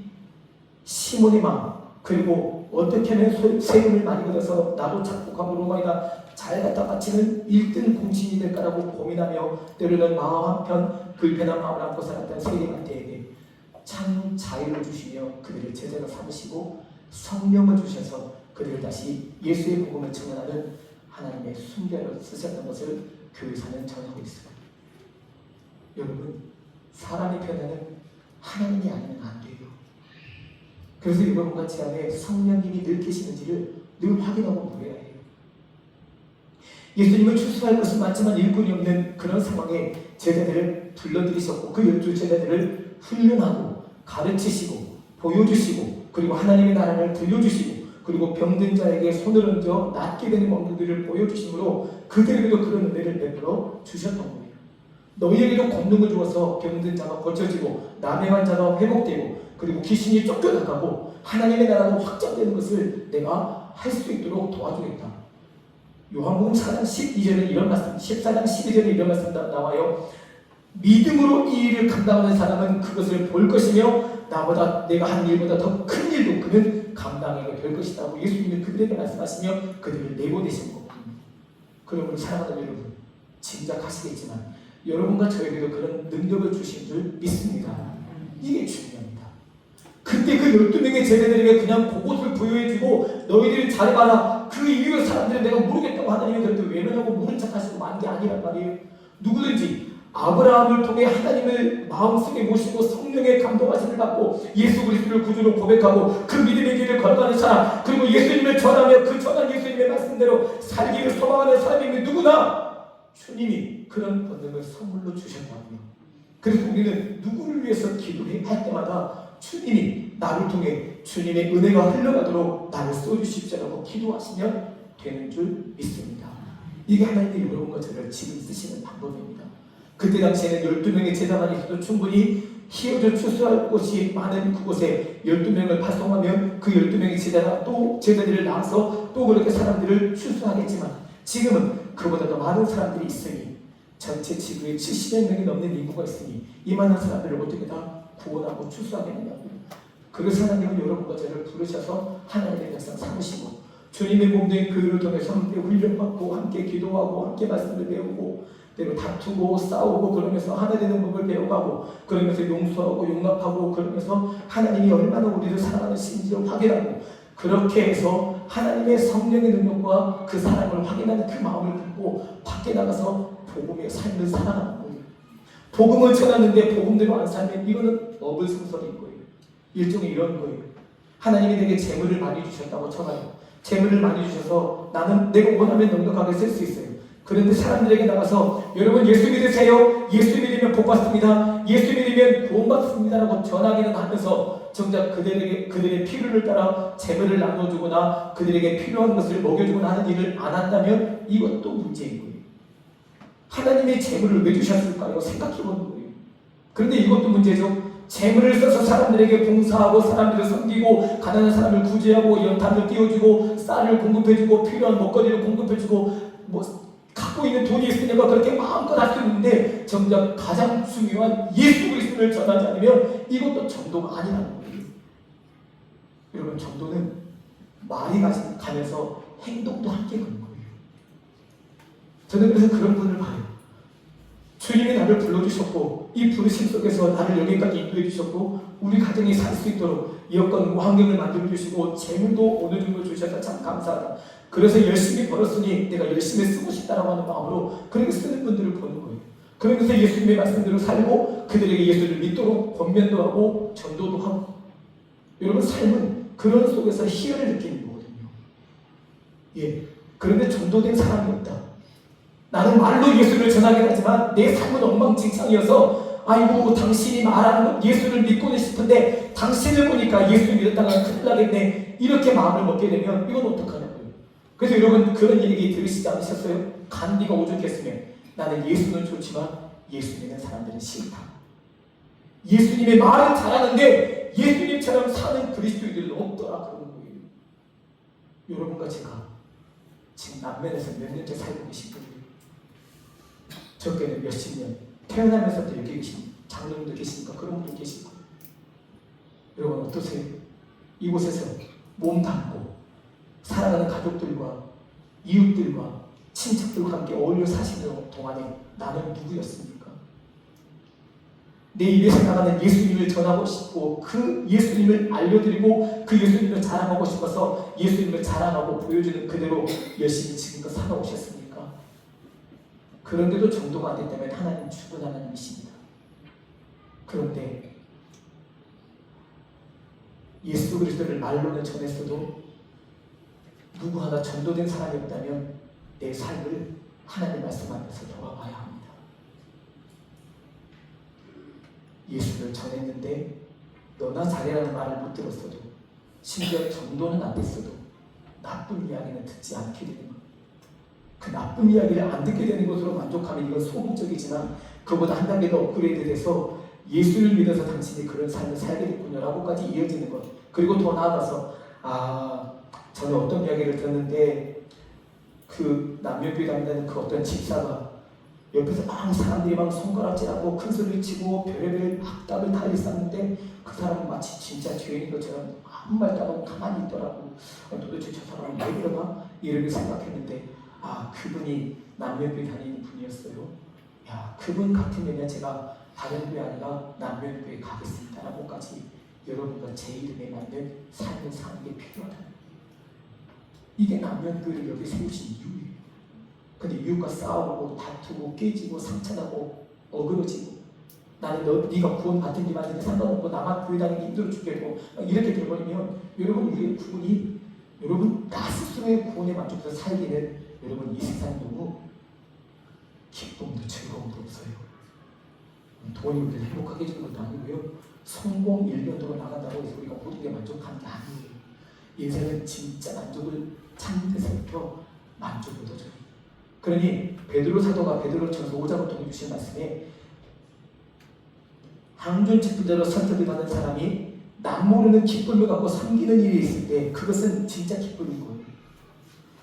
Speaker 3: 시몬의 마음, 그리고 어떻게 하면 세금을 많이 받아서 나도 착복하고 로마에다 잘 갖다 바치는 1등 공신이 될까라고 고민하며 때로는 마음 한편 불편한 마음을 안고 살았던 세리마테에게 참 자유를 주시며 그들을 제자로 삼으시고 성령을 주셔서 그들을 다시 예수의 복음을 증언하는 하나님의 순결을 쓰셨던 것을 교회사는 전하고 있어요. 여러분, 사람의 편에는 하나님이 아니면 안 돼요. 그래서 여러분과 제 안에 성령님이 늘 계시는지를 늘 확인하고 보여야 해요. 예수님을 출소할 것은 맞지만 일꾼이 없는 그런 상황에 제자들을 불러들이셨고 그 12제자들을 훈련하고 가르치시고 보여주시고 그리고 하나님의 나라를 들려주시고 그리고 병든 자에게 손을 얹어 낫게 되는 원들을 보여주심으로 그들에게도 그런 은혜를 베풀어 주셨던 거예요. 너희에게도 권능을 주어서 병든 자가 고쳐지고 남행한 자가 회복되고 그리고 귀신이 쫓겨나가고 하나님의 나라가 확장되는 것을 내가 할 수 있도록 도와주겠다. 요한복음 4장 12절에 이런 말씀, 14장 12절에 이런 말씀 나와요. 믿음으로 이 일을 감당하는 사람은 그것을 볼 것이며 나보다 내가 한 일보다 더 큰 일도 그는 감당하게 될 것이라고 예수님이 그들에게 말씀하시며 그들을 내보내신 거거든요. 그러므로 사랑하는 여러분, 짐작하시겠지만 여러분과 저에게도 그런 능력을 주신 줄 믿습니다. 이게 중요합니다. 근데 그 12명의 제자들에게 그냥 그것을 부여해주고 너희들이 잘해봐라. 그 이후의 사람들은 내가 모르겠다고 하나님이 그래도 외면하고 모른 척하시고 만 게 아니란 말이에요. 누구든지 아브라함을 통해 하나님을 마음속에 모시고 성령의 감동하심을 받고 예수 그리스도를 구주로 고백하고 그 믿음의 길을 걸어가는 사람, 그리고 예수님을 전하며 그 전한 예수님의 말씀대로 살기를 소망하는 사람이 누구나 주님이 그런 본능을 선물로 주셨다고요. 그래서 우리는 누구를 위해서 기도할 때마다 주님이 나를 통해 주님의 은혜가 흘러가도록 나를 써주십시오라고 기도하시면 되는 줄 믿습니다. 이게 하나님의 여러분과 저를 지금 쓰시는 방법입니다. 그때 당시에는 12명의 제자만 있어도 충분히 희어져 출소할 곳이 많은 그곳에 12명을 파송하면 그 12명의 제자가 또 제자들을 낳아서 또 그렇게 사람들을 출소하겠지만 지금은 그보다 더 많은 사람들이 있으니 전체 지구에 70여 명이 넘는 인구가 있으니 이 많은 사람들을 어떻게 다 구원하고 출소하겠느냐고요. 그래서 하나님은 여러분과 저를 부르셔서 하나님의 백성 삼으시고 주님의 몸된 교회를 통해서 함께 훈련받고 함께 기도하고 함께 말씀을 배우고 때로 다투고 싸우고 그러면서 하나 되는 법을 배워가고 그러면서 용서하고 용납하고 그러면서 하나님이 얼마나 우리를 사랑하시는지를 확인하고 그렇게 해서 하나님의 성령의 능력과 그 사랑을 확인하는 그 마음을 갖고 밖에 나가서 복음의 삶을 살아가는 거예요. 복음을 전하는데 복음대로 안 살면 이거는 어불성설인 거예요. 일종의 이런 거예요. 하나님이 내게 재물을 많이 주셨다고 쳐봐요. 재물을 많이 주셔서 나는 내가 원하면 넉넉하게 쓸 수 있어요. 그런데 사람들에게 나가서 여러분 예수 믿으세요. 예수 믿으면 복 받습니다. 예수 믿으면 구원 받습니다라고 전하기는 하면서 정작 그들의 필요를 따라 재물을 나눠주거나 그들에게 필요한 것을 먹여주거나 하는 일을 안 한다면 이것도 문제인 거예요. 하나님이 재물을 왜 주셨을까요? 생각해보는 거예요. 그런데 이것도 문제죠. 재물을 써서 사람들에게 봉사하고 사람들을 섬기고 가난한 사람을 구제하고 연탄을 띄워주고 쌀을 공급해주고 필요한 먹거리를 공급해주고 갖고 있는 돈이 있으니까 그렇게 마음껏 할 수 있는데 정작 가장 중요한 예수 그리스도를 전하지 않으면 이것도 전도가 아니라는 거예요. 여러분 전도는 말이 가면서 행동도 함께 가는 거예요. 저는 그래서 그런 분을 봐요. 주님이 나를 불러주셨고 이 부르심 속에서 나를 여기까지 인도해 주셨고 우리 가정이 살 수 있도록 여건과 환경을 만들어 주시고 재물도 어느 정도 주셔서 참 감사하다. 그래서 열심히 벌었으니 내가 열심히 쓰고 싶다라고 하는 마음으로 그렇게 쓰는 분들을 보는 거예요. 그러면서 예수님의 말씀대로 살고 그들에게 예수를 믿도록 권면도 하고 전도도 하고 여러분 삶은 그런 속에서 희열을 느끼는 거거든요. 예. 그런데 전도된 사람이 없다. 나는 말로 예수를 전하긴 하지만 내 삶은 엉망진창이어서 아이고 당신이 말하는 예수를 믿고는 싶은데 당신을 보니까 예수 믿었다가 큰일 나겠네 이렇게 마음을 먹게 되면 이건 어떡하냐고요. 그래서 여러분 그런 얘기 들으시지 않으셨어요? 간디가 오죽했으면 나는 예수는 좋지만 예수 믿는 사람들은 싫다. 예수님의 말은 잘하는데 예수님처럼 사는 그리스도인들은 없더라 그러는 거예요. 여러분과 제가 지금 남면에서 몇 년째 살고 계신 분이에요. 적게는 몇십 년 태어나면서부터 여기 계신 장로님도 계시니까 그런 분도 계실 거예요. 여러분 어떠세요? 이곳에서 몸 담고 사랑하는 가족들과 이웃들과 친척들과 함께 어울려 사시는 동안에 나는 누구였습니까? 내 입에서 나가는 예수님을 전하고 싶고 그 예수님을 알려드리고 그 예수님을 자랑하고 싶어서 예수님을 자랑하고 보여주는 그대로 열심히 지금껏 살아오셨습니까? 그런데도 정도가 안 됐다면 하나님 죽은 하나님이십니다. 그런데 예수 그리스도를 말로는 전했어도 누구 하나 전도된 사람이 없다면 내 삶을 하나님 말씀 앞에서 돌아봐야 합니다. 예수를 전했는데 너나 잘해라는 말을 못 들었어도 심지어 전도는 안 됐어도 나쁜 이야기는 듣지 않게 되는 것. 그 나쁜 이야기를 안 듣게 되는 것으로 만족하면 이건 소극적이지만 그보다 한 단계 더 업그레이드 돼서 예수를 믿어서 당신이 그런 삶을 살게 됐군요 라고까지 이어지는 것. 그리고 더 나아가서 저는 어떤 이야기를 들었는데 그 남녀교회 다니는 그 어떤 집사가 옆에서 막 사람들이 막 손가락질하고 큰 소리를 치고 별의별 악담을 다 일삼는데 그 사람은 마치 진짜 죄인인 것처럼 아무 말도 안 하고 가만히 있더라고. 도대체 저 사람은 왜 그러나? 이렇게 생각했는데 그분이 남녀교회 다니는 분이었어요. 야, 그분 같으면 제가 다른 교회 아니라 남녀교회 가겠습니다 라고까지 여러분과 제 이름에 맞는 삶을 사는 게 필요하다. 이게 남녀교회를 여기 세우신 이유예요. 근데 이웃과 싸우고 다투고 깨지고 상처나고 어그러지고 나는 네가 구원 받든지 말든지 상관없고 나만 교회 다니기 힘들어 죽겠고 이렇게 돼버리면 여러분 우리의 구원이 여러분 나 스스로의 구원에 만족해서 살기는 여러분 이 세상 너무 기쁨도 즐거움도 없어요. 돈이 우리를 행복하게 해주는 것도 아니고요. 성공 일변도로 나간다고 해서 우리가 모든 게 만족하는 게 아니에요. 인생은 진짜 만족을 찾는 데서부터 만족을 얻어줘요. 그러니 베드로 사도가 베드로전서 5장을 통해 주신 말씀에 항존 직분자로 선택을 받은 사람이 남 모르는 기쁨을 갖고 섬기는 일이 있을 때 그것은 진짜 기쁨인 거예요.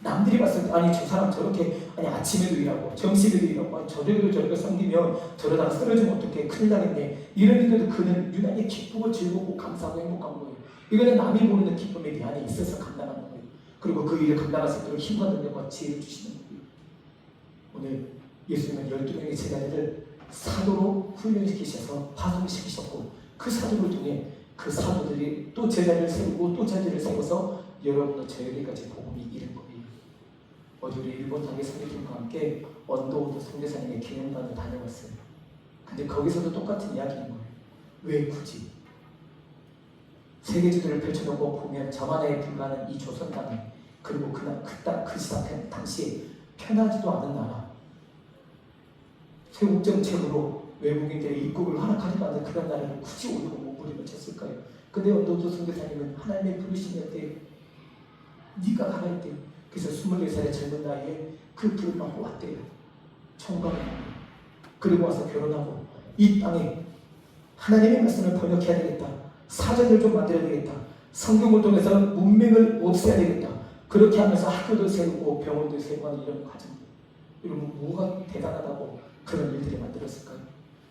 Speaker 3: 남들이 봤을 때 아니 저 사람 저렇게 아침에도 일하고 점심에도 일하고 저녁에도 저렇게 섬기면 저러다가 쓰러지면 어떡해 큰일 나겠네 이러는데도 그는 유난히 기쁘고 즐겁고 감사하고 행복한 거예요. 이거는 남이 모르는 기쁨에 내 안에 있어서 감당하는 거예요. 그리고 그 일을 감당할 수 있도록 힘과 능력과 지혜를 주시는 거예요. 오늘 예수님은 12명의 제자들을 사도로 훈련시키셔서 파송시키셨고 그 사도를 통해 그 사도들이 또 제자를 세우고 또 제자를 세워서 여러분과 저에게까지 복음이 이른 거예요. 어제 우리 일본 단계 선교팀과 함께 언더우드 선교사님의 기념관을 다녀왔어요. 근데 거기서도 똑같은 이야기인 거예요. 왜 굳이? 세계지도를 펼쳐놓고 보면 저만에 불과한 이 조선 땅에 그리고 그 시사 당시에 편하지도 않은 나라 세국 정책으로 외국인들의 입국을 허락하지도 않는 그런 나라를 굳이 오히려 몸부림을 쳤을까요? 근데 언더우드 선교사님은 하나님의 부르심이었대요. 네가 가라 했대요. 그래서 24살의 젊은 나이에 그 불을 받고 왔대요. 총각을 그리고 와서 결혼하고 이 땅에 하나님의 말씀을 번역해야 되겠다. 사전을 좀 만들어야 되겠다. 성경을 통해서 문맹을 없애야 되겠다. 그렇게 하면서 학교도 세우고 병원도 세우고 하는 이런 과정. 여러분 뭐가 대단하다고 그런 일들을 만들었을까요?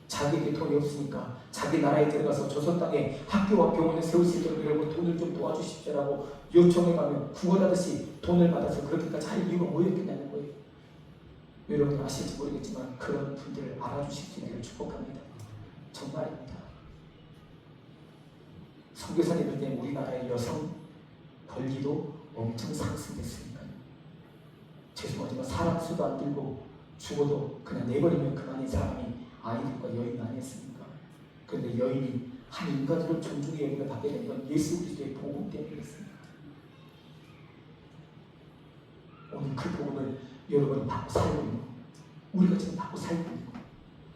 Speaker 3: 자기에게 돈이 없으니까 자기 나라에 들어가서 조선 땅에 학교와 병원을 세울 수 있도록 여러분 돈을 좀 도와주십시오라고 요청해 가면 구걸하듯이 돈을 받아서 그렇게까지 할 이유가 뭐였겠냐는 거예요. 여러분 아실지 모르겠지만 그런 분들을 알아주실 수 있기를 축복합니다. 정말입니다. 선교사님들 때문에 우리나라의 여성 권리도 엄청 상승됐으니까요. 죄송하지만 사람 수도 안 들고 죽어도 그냥 내버리면 그만인 사람이 아이들과 여인 아니었습니까? 그런데 여인이 한 인간으로 존중의 여인을 받게 된 건 예수 그리스도의 복음 때문이었습니다. 오늘 그 복음을 여러분이 받고 살고 있는 우리가 지금 받고 살고 있는 거예요.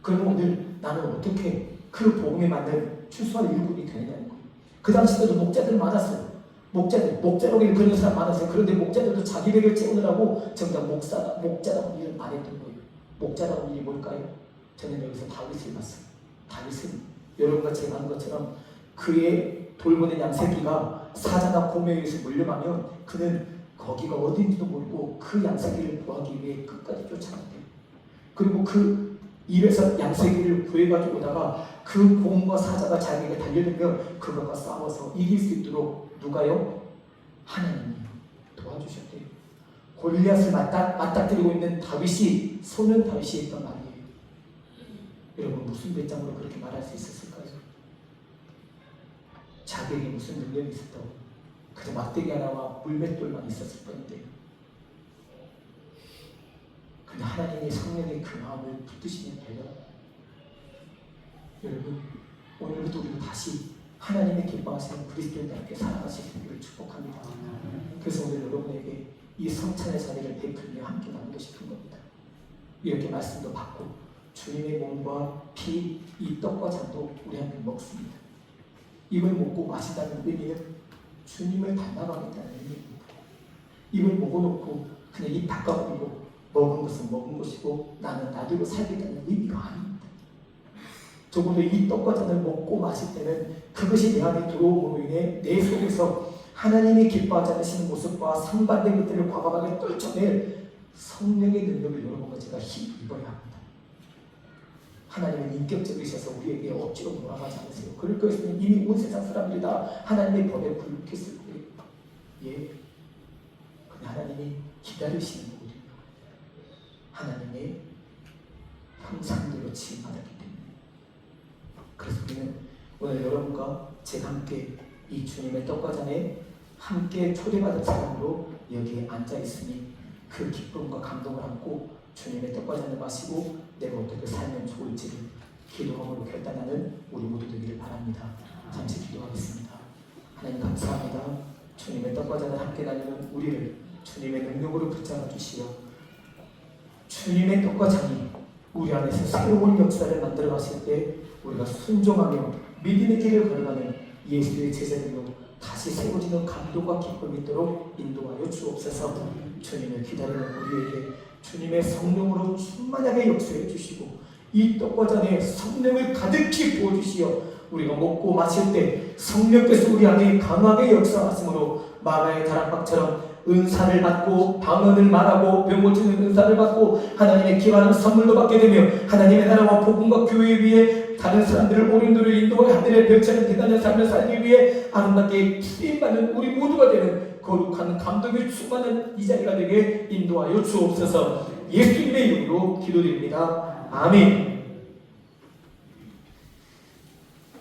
Speaker 3: 그러면 오늘 나는 어떻게 그 복음에 맞는 추수한 일꾼이 되느냐는 거예요. 그 당시에도 목자들 많았어요. 목자로 그런 사람 많았어요. 그런데 목자들도 자기 배를 채우느라고 정작 목자라고 일을 안 했던 거예요. 목자라고 일이 뭘까요? 저는 여기서 다윗을 봤어요. 다윗은 여러분과 제가 한 것처럼 그의 돌보는 양새끼가 사자나 곰에 의해서 물려가면 그는 거기가 어딘지도 모르고 그 양새끼를 구하기 위해 끝까지 쫓아갔대요. 그리고 그 입에서 양새끼를 구해가지고 오다가 그 곰과 사자가 자기에게 달려들면 그것과 싸워서 이길 수 있도록 누가요? 하나님이 도와주셨대요. 골리앗을 맞닥뜨리고 있는 다윗이 소년 다윗이 했던 말이에요. 여러분 무슨 배짱으로 그렇게 말할 수 있었을까요? 자기에게 무슨 능력이 있었다고? 그저 막대기 하나와 물맷돌만 있었을 뿐인데요. 근데 하나님의 성령의 그 마음을 붙드시면 돼요. 여러분 오늘부터 우리도 다시 하나님의 기뻐하시는 그리스도인답게 살아가실 수 있기를 축복합니다. 그래서 오늘 여러분에게 이 성찬의 자리를 베풀며 함께 나누고 싶은 겁니다. 이렇게 말씀도 받고 주님의 몸과 피, 이 떡과 잔도 우리 함께 먹습니다. 이걸 먹고 마시다는 의미는 주님을 닮아가겠다는 의미입니다. 이걸 먹어놓고 그냥 입 닦아버리고 먹은 것은 먹은 것이고 나는 나대로 살겠다는 의미가 아닙니다. 적어도 이 떡과 잔을 먹고 마실 때는 그것이 내 안에 들어옴으로 인해 내 속에서 하나님이 기뻐하지 않으시는 모습과 상반된 것들을 과감하게 떨쳐낼 성령의 능력을 여러분과 제가 힘입어야 합니다. 하나님은 인격적이셔서 우리에게 억지로 몰아가지 않으세요. 그럴 것이면 이미 온 세상 사람들이 다 하나님의 법에 불룩했을 거예요. 예. 근데 하나님이 기다리시는 거거든요. 하나님의 형상대로 지음받았기 때문에. 그래서 우리는 오늘 여러분과 제가 함께 이 주님의 떡과 잔에 함께 초대받은 사람으로 여기에 앉아있으니 그 기쁨과 감동을 안고 주님의 떡과 잔을 마시고 내가 어떻게 살면 좋을지를 기도함으로 결단하는 우리 모두 되기를 바랍니다. 잠시 기도하겠습니다. 하나님 감사합니다. 주님의 떡과 잔을 함께 나누는 우리를 주님의 능력으로 붙잡아 주시어 주님의 떡과 잔이 우리 안에서 새로운 역사를 만들어 가실 때 우리가 순종하며 믿음의 길을 걸어가는 예수의 제자들로 다시 세워지는 감동과 기쁨이 있도록 인도하여 주옵소서. 주님을 기다리는 우리에게 주님의 성령으로 충만하게 역사해 주시고 이 떡과 잔에 성령을 가득히 부어주시어 우리가 먹고 마실 때 성령께서 우리 안에 강하게 역사하심으로 마가의 다락방처럼 은사를 받고 방언을 말하고 병 고치는 은사를 받고 하나님의 기반한 선물로 받게 되며 하나님의 나라와 복음과 교회 위에 다른 사람들을 옳은 도를 인도하여 하늘의 별처럼 대단한 삶을 살기 위해 아름답게 쓰임받는 우리 모두가 되는 거룩한 감동이 충만한 이 자리가 되게 인도하여 주옵소서. 예수님의 이름으로 기도드립니다. 아멘.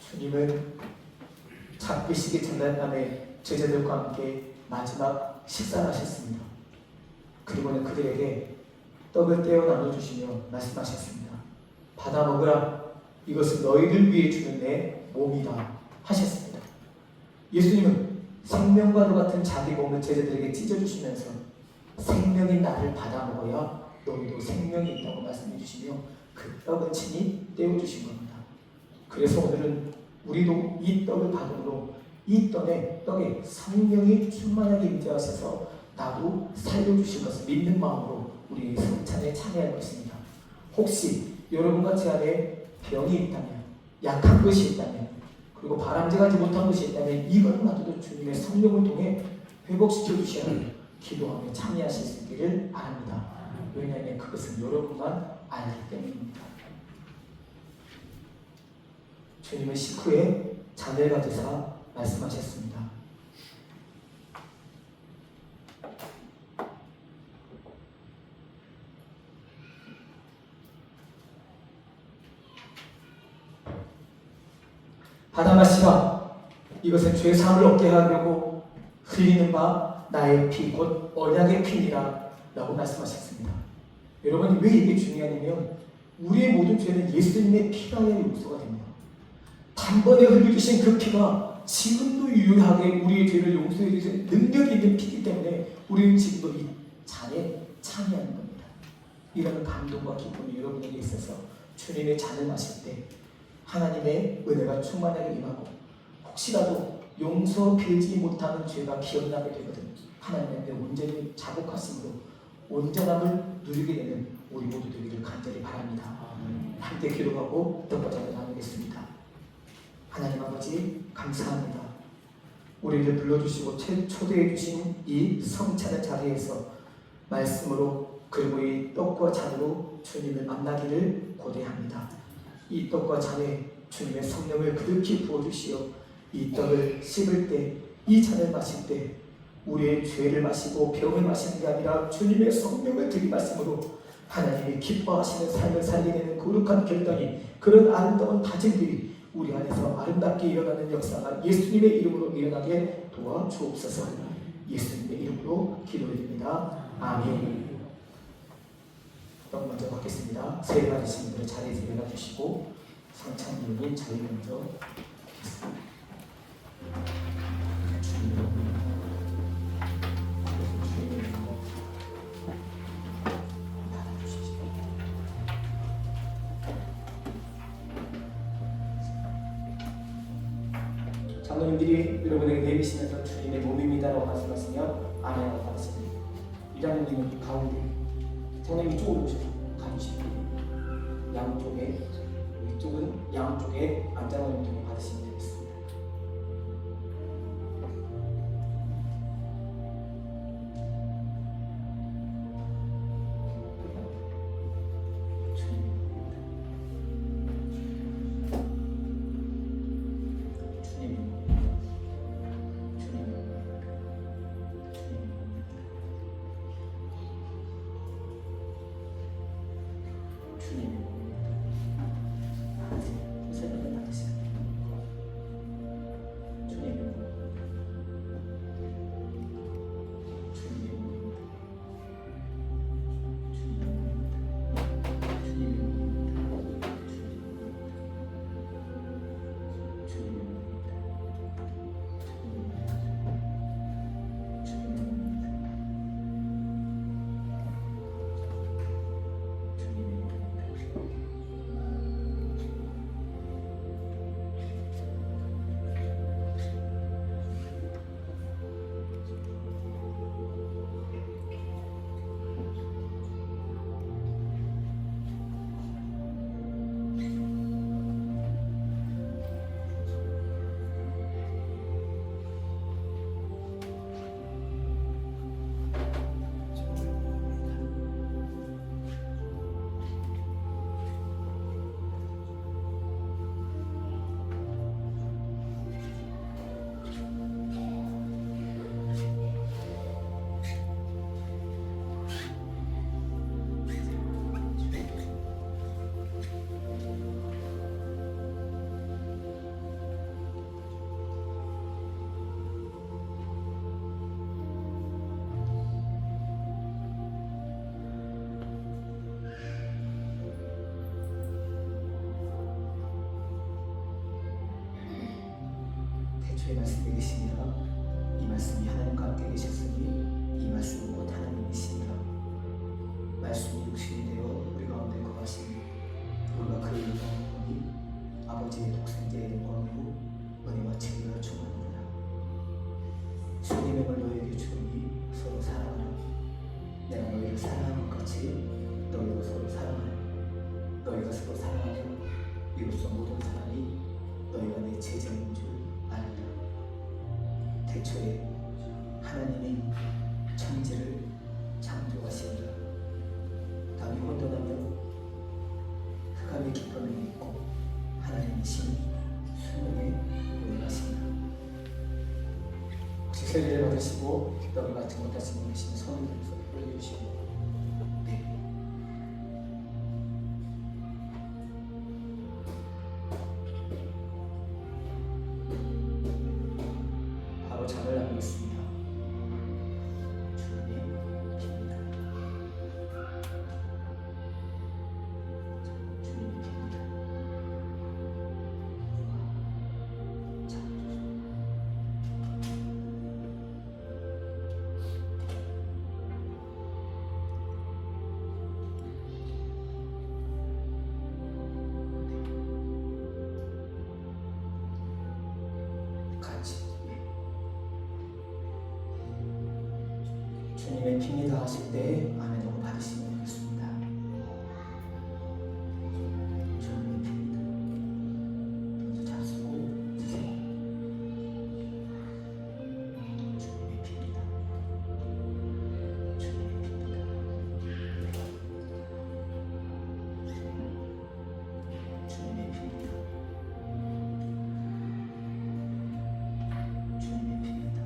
Speaker 3: 주님은 잡히시기 전날밤에 제자들과 함께 마지막 식사를 하셨습니다. 그리고는 그들에게 떡을 떼어 나눠주시며 말씀하셨습니다. 받아 먹으라. 이것은 너희를 위해 주는 내 몸이다 하셨습니다. 예수님은 생명과도 같은 자기 몸을 제자들에게 찢어주시면서 생명인 나를 받아 먹어야 너희도 생명이 있다고 말씀해 주시며 그 떡은 친히 떼어주신 겁니다. 그래서 오늘은 우리도 이 떡을 받음으로 이 떡에 성령이 충만하게 임재하셔서 나도 살려주실 것을 믿는 마음으로 우리 성찬에 참여할 것입니다. 혹시 여러분과 제 안에 병이 있다면, 약한 것이 있다면, 그리고 바람직하지 못한 것이 있다면 이것마저도 주님의 성령을 통해 회복시켜 주셔야 기도하며 참여하실 수 있기를 바랍니다. 왜냐하면 그것은 여러분만 알기 때문입니다. 주님은 식후에 잔을 가지사 말씀하셨습니다. 받아 마시라. 이것은 죄 사함을 얻게 하려고 흘리는 바 나의 피 곧 언약의 피니라 라고 말씀하셨습니다. 여러분 왜 이게 중요하냐면 우리의 모든 죄는 예수님의 피라의 용서가 됩니다. 단번에 흘려주신 그 피가 지금도 유효하게 우리의 죄를 용서해 주신 능력이 있는 피이기 때문에 우리는 지금도 이 잔에 참여하는 겁니다. 이런 감동과 기쁨이 여러분에게 있어서 주님의 잔을 마실 때 하나님의 은혜가 충만하게 임하고 혹시라도 용서 빌지 못하는 죄가 기억나게 되거든 하나님 앞에 온전히 자복하심으로 온전함을 누리게 되는 우리 모두 되기를 간절히 바랍니다. 함께 기도하고 떡과자를 나누겠습니다. 하나님 아버지 감사합니다. 우리를 불러주시고 초대해 주신 이 성찬의 자리에서 말씀으로 그리고 이 떡과 잔으로 주님을 만나기를 고대합니다. 이 떡과 잔에 주님의 성령을 그득히 부어주시어 이 떡을 씹을 때 이 잔을 마실 때 우리의 죄를 마시고 병을 마시는 게 아니라 주님의 성령을 들이마심으로 하나님이 기뻐하시는 삶을 살게 되는 거룩한 결단이 그런 아름다운 다짐들이 우리 안에서 아름답게 일어나는 역사가 예수님의 이름으로 일어나게 도와주옵소서. 예수님의 이름으로 기도드립니다. 아멘. 떡 먼저 받겠습니다. 세례 받으신 분들 자리에서 일어나 주시고 성찬님은 자리 먼저 받겠습니다. 장로님들이 여러분에게 내미시면서 주님의 몸입니다라고 말씀하시며 아멘하고 받으십니다. 이장님은 가운데, 장로님 이쪽으로 오셔서 가주시고 양쪽에, 이쪽은 양쪽에 안장로님 통해 받으시면 되겠습니다. 주의 말씀이 계십니다. 이 말씀이 하나님과 함께 계셨으니 이 말씀은 곧 하나님이십니다. 말씀이 육신이 되어 우리 가운데 거하시니 우리가 그의 영광을 보니 아버지의 독생자의 영광이고 은혜와 진리가 충만하노라. 주님의 말 너희에게 주오니 서로 사랑하라. 내가 너희를 사랑한 것 같이 너희도 서로 사랑하라. 너희가 서로 사랑하면 이로써 모든 사람이 너희가 내 제자인 줄 아니라. 태초에 하나님이 천지를 창조하시니라. 땅이 혼돈하며 흑암의 깊음이 있고 하나님이 신 수능에 운행하십니다. 혹시 세례를 받으시고 떡을 받지 못하신 분 계시면 손을 들어서 올려주시고 잠을 나고 있습니다. 주님의 핍니다. 주님의 핍니다. 주님의 주님의 핍니다 하실 때 아멘으로 받으시면 되겠습니다. 주님의 핍니다. 먼저 잡수고 드세요. 주님의 핍니다. 주님의 핍니다. 주님의 핍니다. 주님의 핍니다.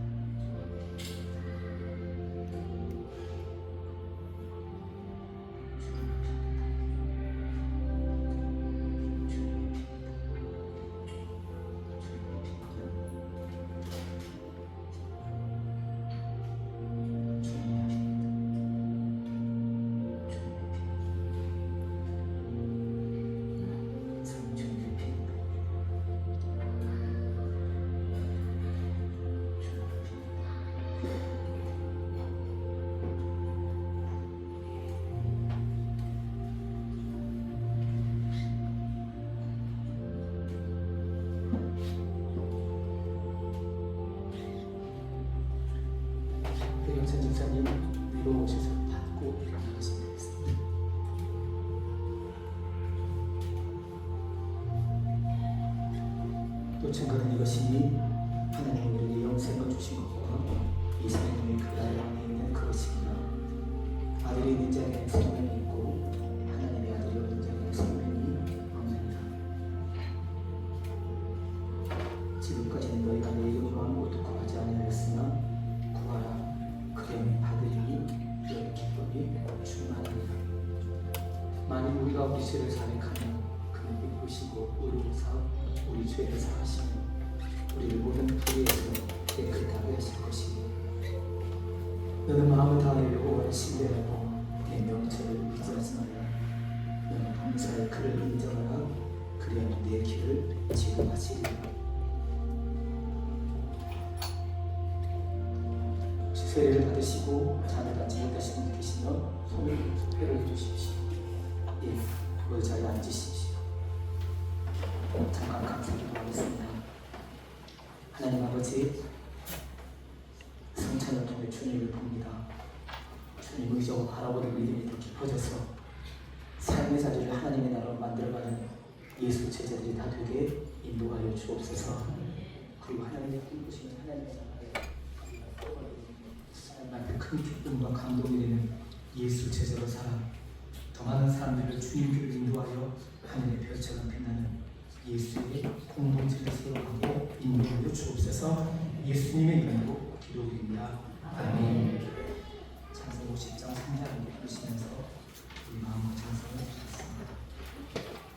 Speaker 3: 백영찬 집사님 위로 오셔서 받고 일어나시면 되겠습니다. 또 증거는 이것이니 하나님이 우리에게 영생을 주신 것과 이 생명이 그 안에 있는 그것이구나. 아들이 있는 자에게는 생명이 있고 하나님의 아들이 없는 자에게는 생명이 없느니라. 지금까지는 너희가 내 이름으로 아무것도 구하지 아니하였으나 구하라 그러면 받으리니 이런 기쁨이 충만하리라. 만일 우리가 우리 죄를 자백하면 그는 기쁘시고 의로우사 우리 죄를 사하시며 우리를 모든 불의에서 깨끗하게 하실 것이니 너는 마음을 다하여 여호와를 신뢰하고 내 명철을 의지하지 말라. 너는 범사에 그를 인정하라. 그리하면 내 길을 지도하시리라. 세례를 받으시고 잠을 받지 못하시는 분 계시면 손을 회를 해주십시오. 예, 의자에 앉으십시오. 잠깐 감사드리겠습니다. 하나님 아버지, 성찬을 통해 주님을 봅니다. 주님 의적 바라보는 믿음이 더 깊어져서 삶의 자리를 하나님의 나라로 만들어가는 예수 제자들이 다 되게 인도하여 주옵소서. 그리고 하나님의 꿈꾸시는 하나님의 나라에 하나님 큰 기쁨과 감동이 되는 예수 제자로 살아 더 많은 사람들을 주님께로 인도하여 하늘의 별처럼 빛나는 예수의 공동체를 세워가고 인도하여 주옵소서. 예수님의 이름으로 기도드립니다. 아멘. 찬송 50장 3절 함께 부르시면서 우리 마음과 찬송을 드리겠습니다.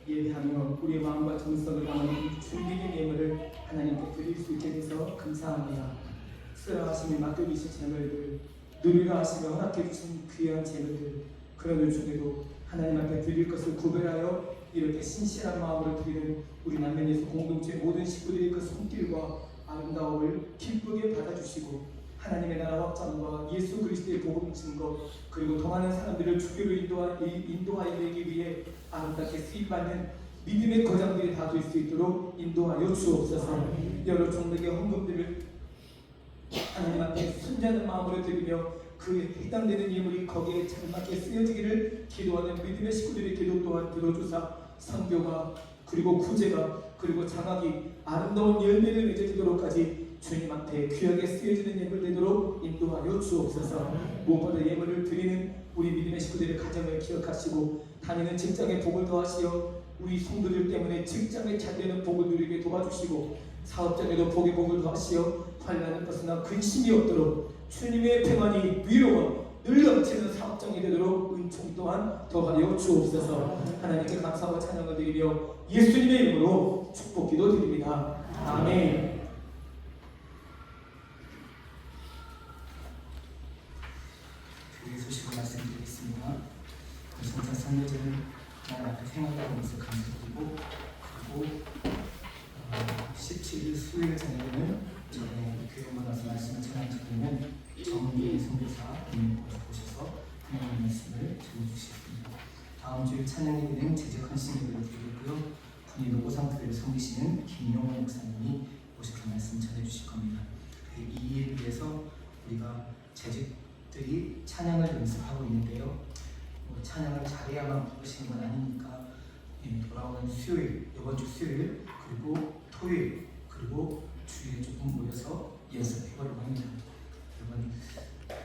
Speaker 3: 예배하며 우리의 마음과 정성을 담은 준비된 예물을 하나님께 드릴 수 있게 돼서 감사합니다. 쓰라하심이 맡겨주신 재물들, 누리라 하시며 허락해 주신 귀한 재물들, 그러는 중에도 하나님 앞에 드릴 것을 구별하여 이렇게 신실한 마음으로 드리는 우리 남매예수 공동체 모든 식구들의 그 손길과 아름다움을 기쁘게 받아주시고 하나님의 나라 확장과 예수 그리스도의 복음 증거, 그리고 더 많은 사람들을 주교로 인도하여 내기 위해 아름답게 수입받는 믿음의 거장들이 다 될 수 있도록 인도하여 주옵소서. 여러 종목의 헌금들을 하나님 앞에 순전한 마음으로 드리며 그 해당되는 예물이 거기에 장맞게 쓰여지기를 기도하는 믿음의 식구들의 기도 또한 들어주사 선교가 그리고 구제가 그리고 장학이 아름다운 열매를 맺어지도록까지 주님 앞에 귀하게 쓰여지는 예물 되도록 인도하여 주옵소서. 무엇보다 예물을 드리는 우리 믿음의 식구들의 가정을 기억하시고 다니는 직장에 복을 더하시어 우리 성도들 때문에 직장에 잘되는 복을 누리게 도와주시고 사업장에도 복을 더하시어 환난을 벗어나 근심이 없도록 주님의 평안이 위로와 늘 넘치는 사업장이 되도록 은총 또한 더하여 주옵소서. 하나님께 감사와 찬양을 드리며 예수님의 이름으로 축복기도 드립니다. 아멘.
Speaker 1: 교회 소식을 말씀드리겠습니다. 성찬 선례제를 하나님 앞에 생각하면서 감사드리고, 그리고 17일 수요일 저녁에는 교회 만나서 말씀을 전해드리면 정기 선교사님 오셔서 하나님의 말씀을 전해주시겠습니다. 다음 주일 찬양 예배는 제재 헌신 예배를 드리고요. 군인 노고상교회를 섬기시는 김용호 목사님이 오셔서 말씀 전해주실 겁니다. 이 일을 위해서 우리가 재직들이 찬양을 연습하고 있는데요. 찬양을 잘해야만 부르시는 건 아니니까 돌아오는 수요일, 이번 주 수요일, 그리고 토요일, 그리고 주일에 조금 모여서 연습해보려고 합니다. 여러분,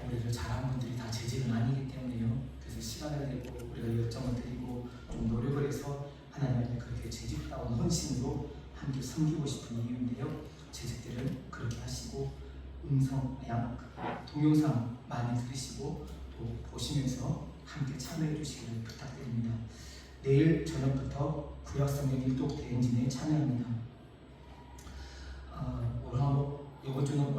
Speaker 1: 우리를 잘하는 분들이 다 재직은 아니기 때문에요. 그래서 시간을 내고 우리가 열정을 드리고 좀 노력을 해서 하나님 앞에 그렇게 재직다운 헌신으로 함께 섬기고 싶은 이유인데요. 재직들은 그렇게 하시고 동영상 많이 들으시고 또 보시면서 함께 참여해 주시기를 부탁드립니다. 내일 저녁부터 구약성경 일독 대행진에 참여합니다. 이번 주는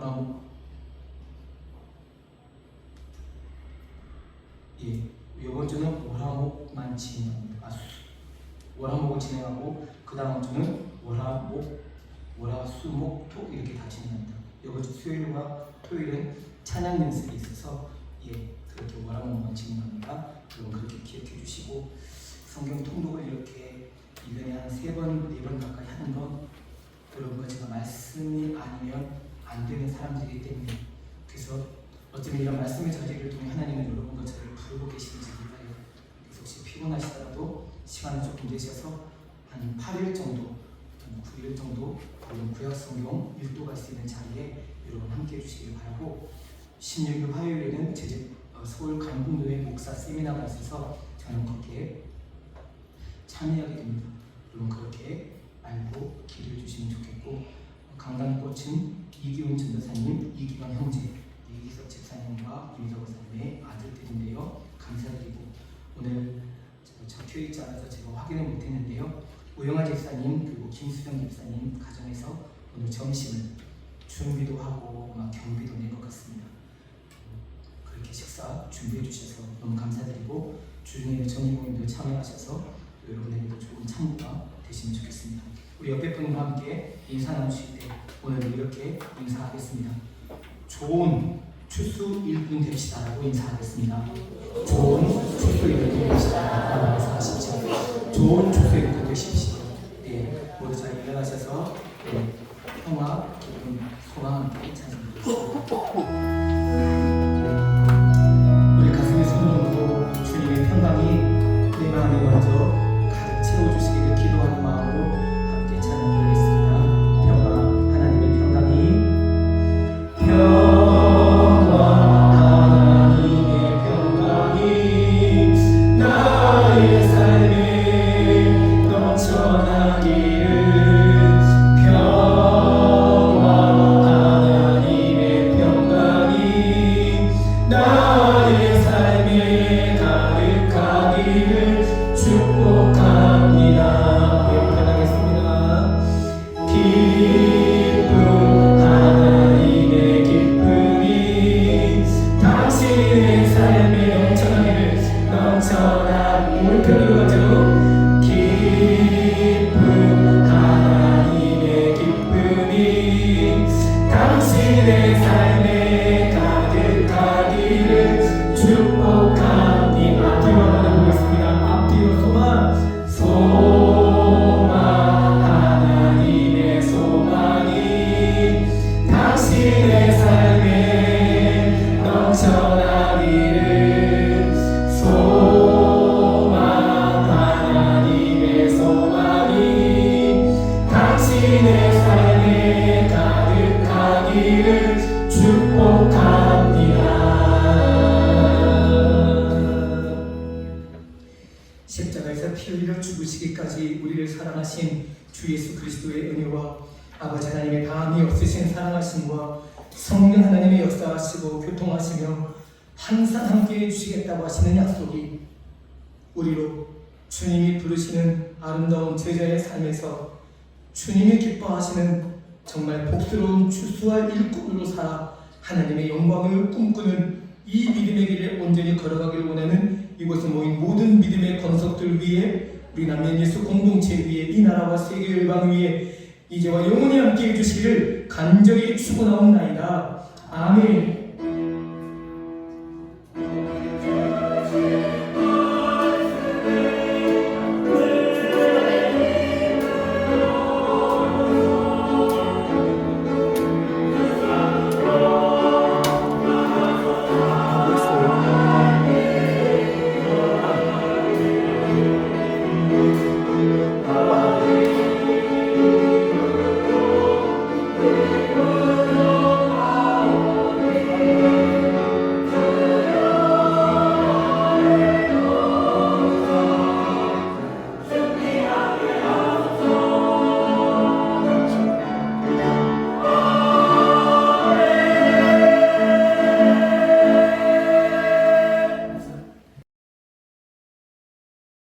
Speaker 1: 이번 주는 월화목만 진행합니다. 월화목을 진행하고 그 다음 주는 월화수목토 이렇게 다 진행합니다. 이번 주 수요일과 토요일은 찬양 연습이 있어서 그렇게 월화목만 진행합니다. 여러분 그렇게 기억해 주시고, 성경 통독을 이렇게 1년에 한 3번, 4번 가까이 하는 건 여러분과 제가 말씀이 아니면 안 되는 사람들이기 때문에, 그래서 어쩌면 이런 말씀의 자리를 통해 하나님은 여러분과 저를 부르고 계시는지 몰라요. 그래서 혹시 피곤하시더라도 시간을 조금 내셔서 한 8일 정도, 9일 정도 이런 구약성경 일독할 수 있는 자리에 여러분 함께 해주시길 바라고, 16일 화요일에는 서울 강북교회 목사 세미나가 있어서 저는 거기에 참여하게 됩니다. 여러분 그렇게 알고 기도해 주시면 좋겠고, 강단꽃은 이기훈 전도사님, 이기광 형제, 이기석 집사님과 김희석 목사님의 아들들인데요. 감사드리고, 오늘 적혀 있지 않아서 제가 확인을 못했는데요. 오영아 집사님 그리고 김수정 집사님 가정에서 오늘 점심을 준비도 하고 경비도 낸 것 같습니다. 그렇게 식사 준비해 주셔서 너무 감사드리고, 주중에 정기공연도 참여하셔서 여러분에게도 좋은 참고가 되시면 좋겠습니다. 우리 옆에 분과 함께 인사 나누실 때 오늘 이렇게 인사하겠습니다. 좋은 추수 일꾼 됩시다라고 인사하겠습니다. 좋은 추수 일꾼 됩시다라고 인사하십시오. 좋은 추수 일꾼 되십시오. 모두 잘 일어나셔서 평화, 기쁨, 소망 함께 찬양드리겠습니다. 우리 가슴에 손을 얹고 주님의 평강이 내 마음에 먼저 가득 채워주시기를 기도하는 마음으로 함께 찬양드리겠습니다. 평강, 하나님의 평강이 나의 삶에 십자가에서 피 흘려 죽으시기까지 우리를 사랑하신 주 예수 그리스도의 은혜와 아버지 하나님의 다함이 없으신 사랑하심과 성령 하나님의 역사하시고 교통하시며 항상 함께해 주시겠다고 하시는 약속이 우리로 주님이 부르시는 아름다운 제자의 삶에서 주님이 기뻐하시는 정말 복스러운 추수할 일꾼으로 살아 하나님의 영광을 꿈꾸는 이 믿음의 길을 온전히 걸어가길 원하는 이곳에 모인 모든 믿음의 권속들 위에 우리 남면 예수 공동체 위에 이 나라와 세계 열방 위에 이제와 영원히 함께 해주시기를 간절히 축원하옵나이다. 아멘.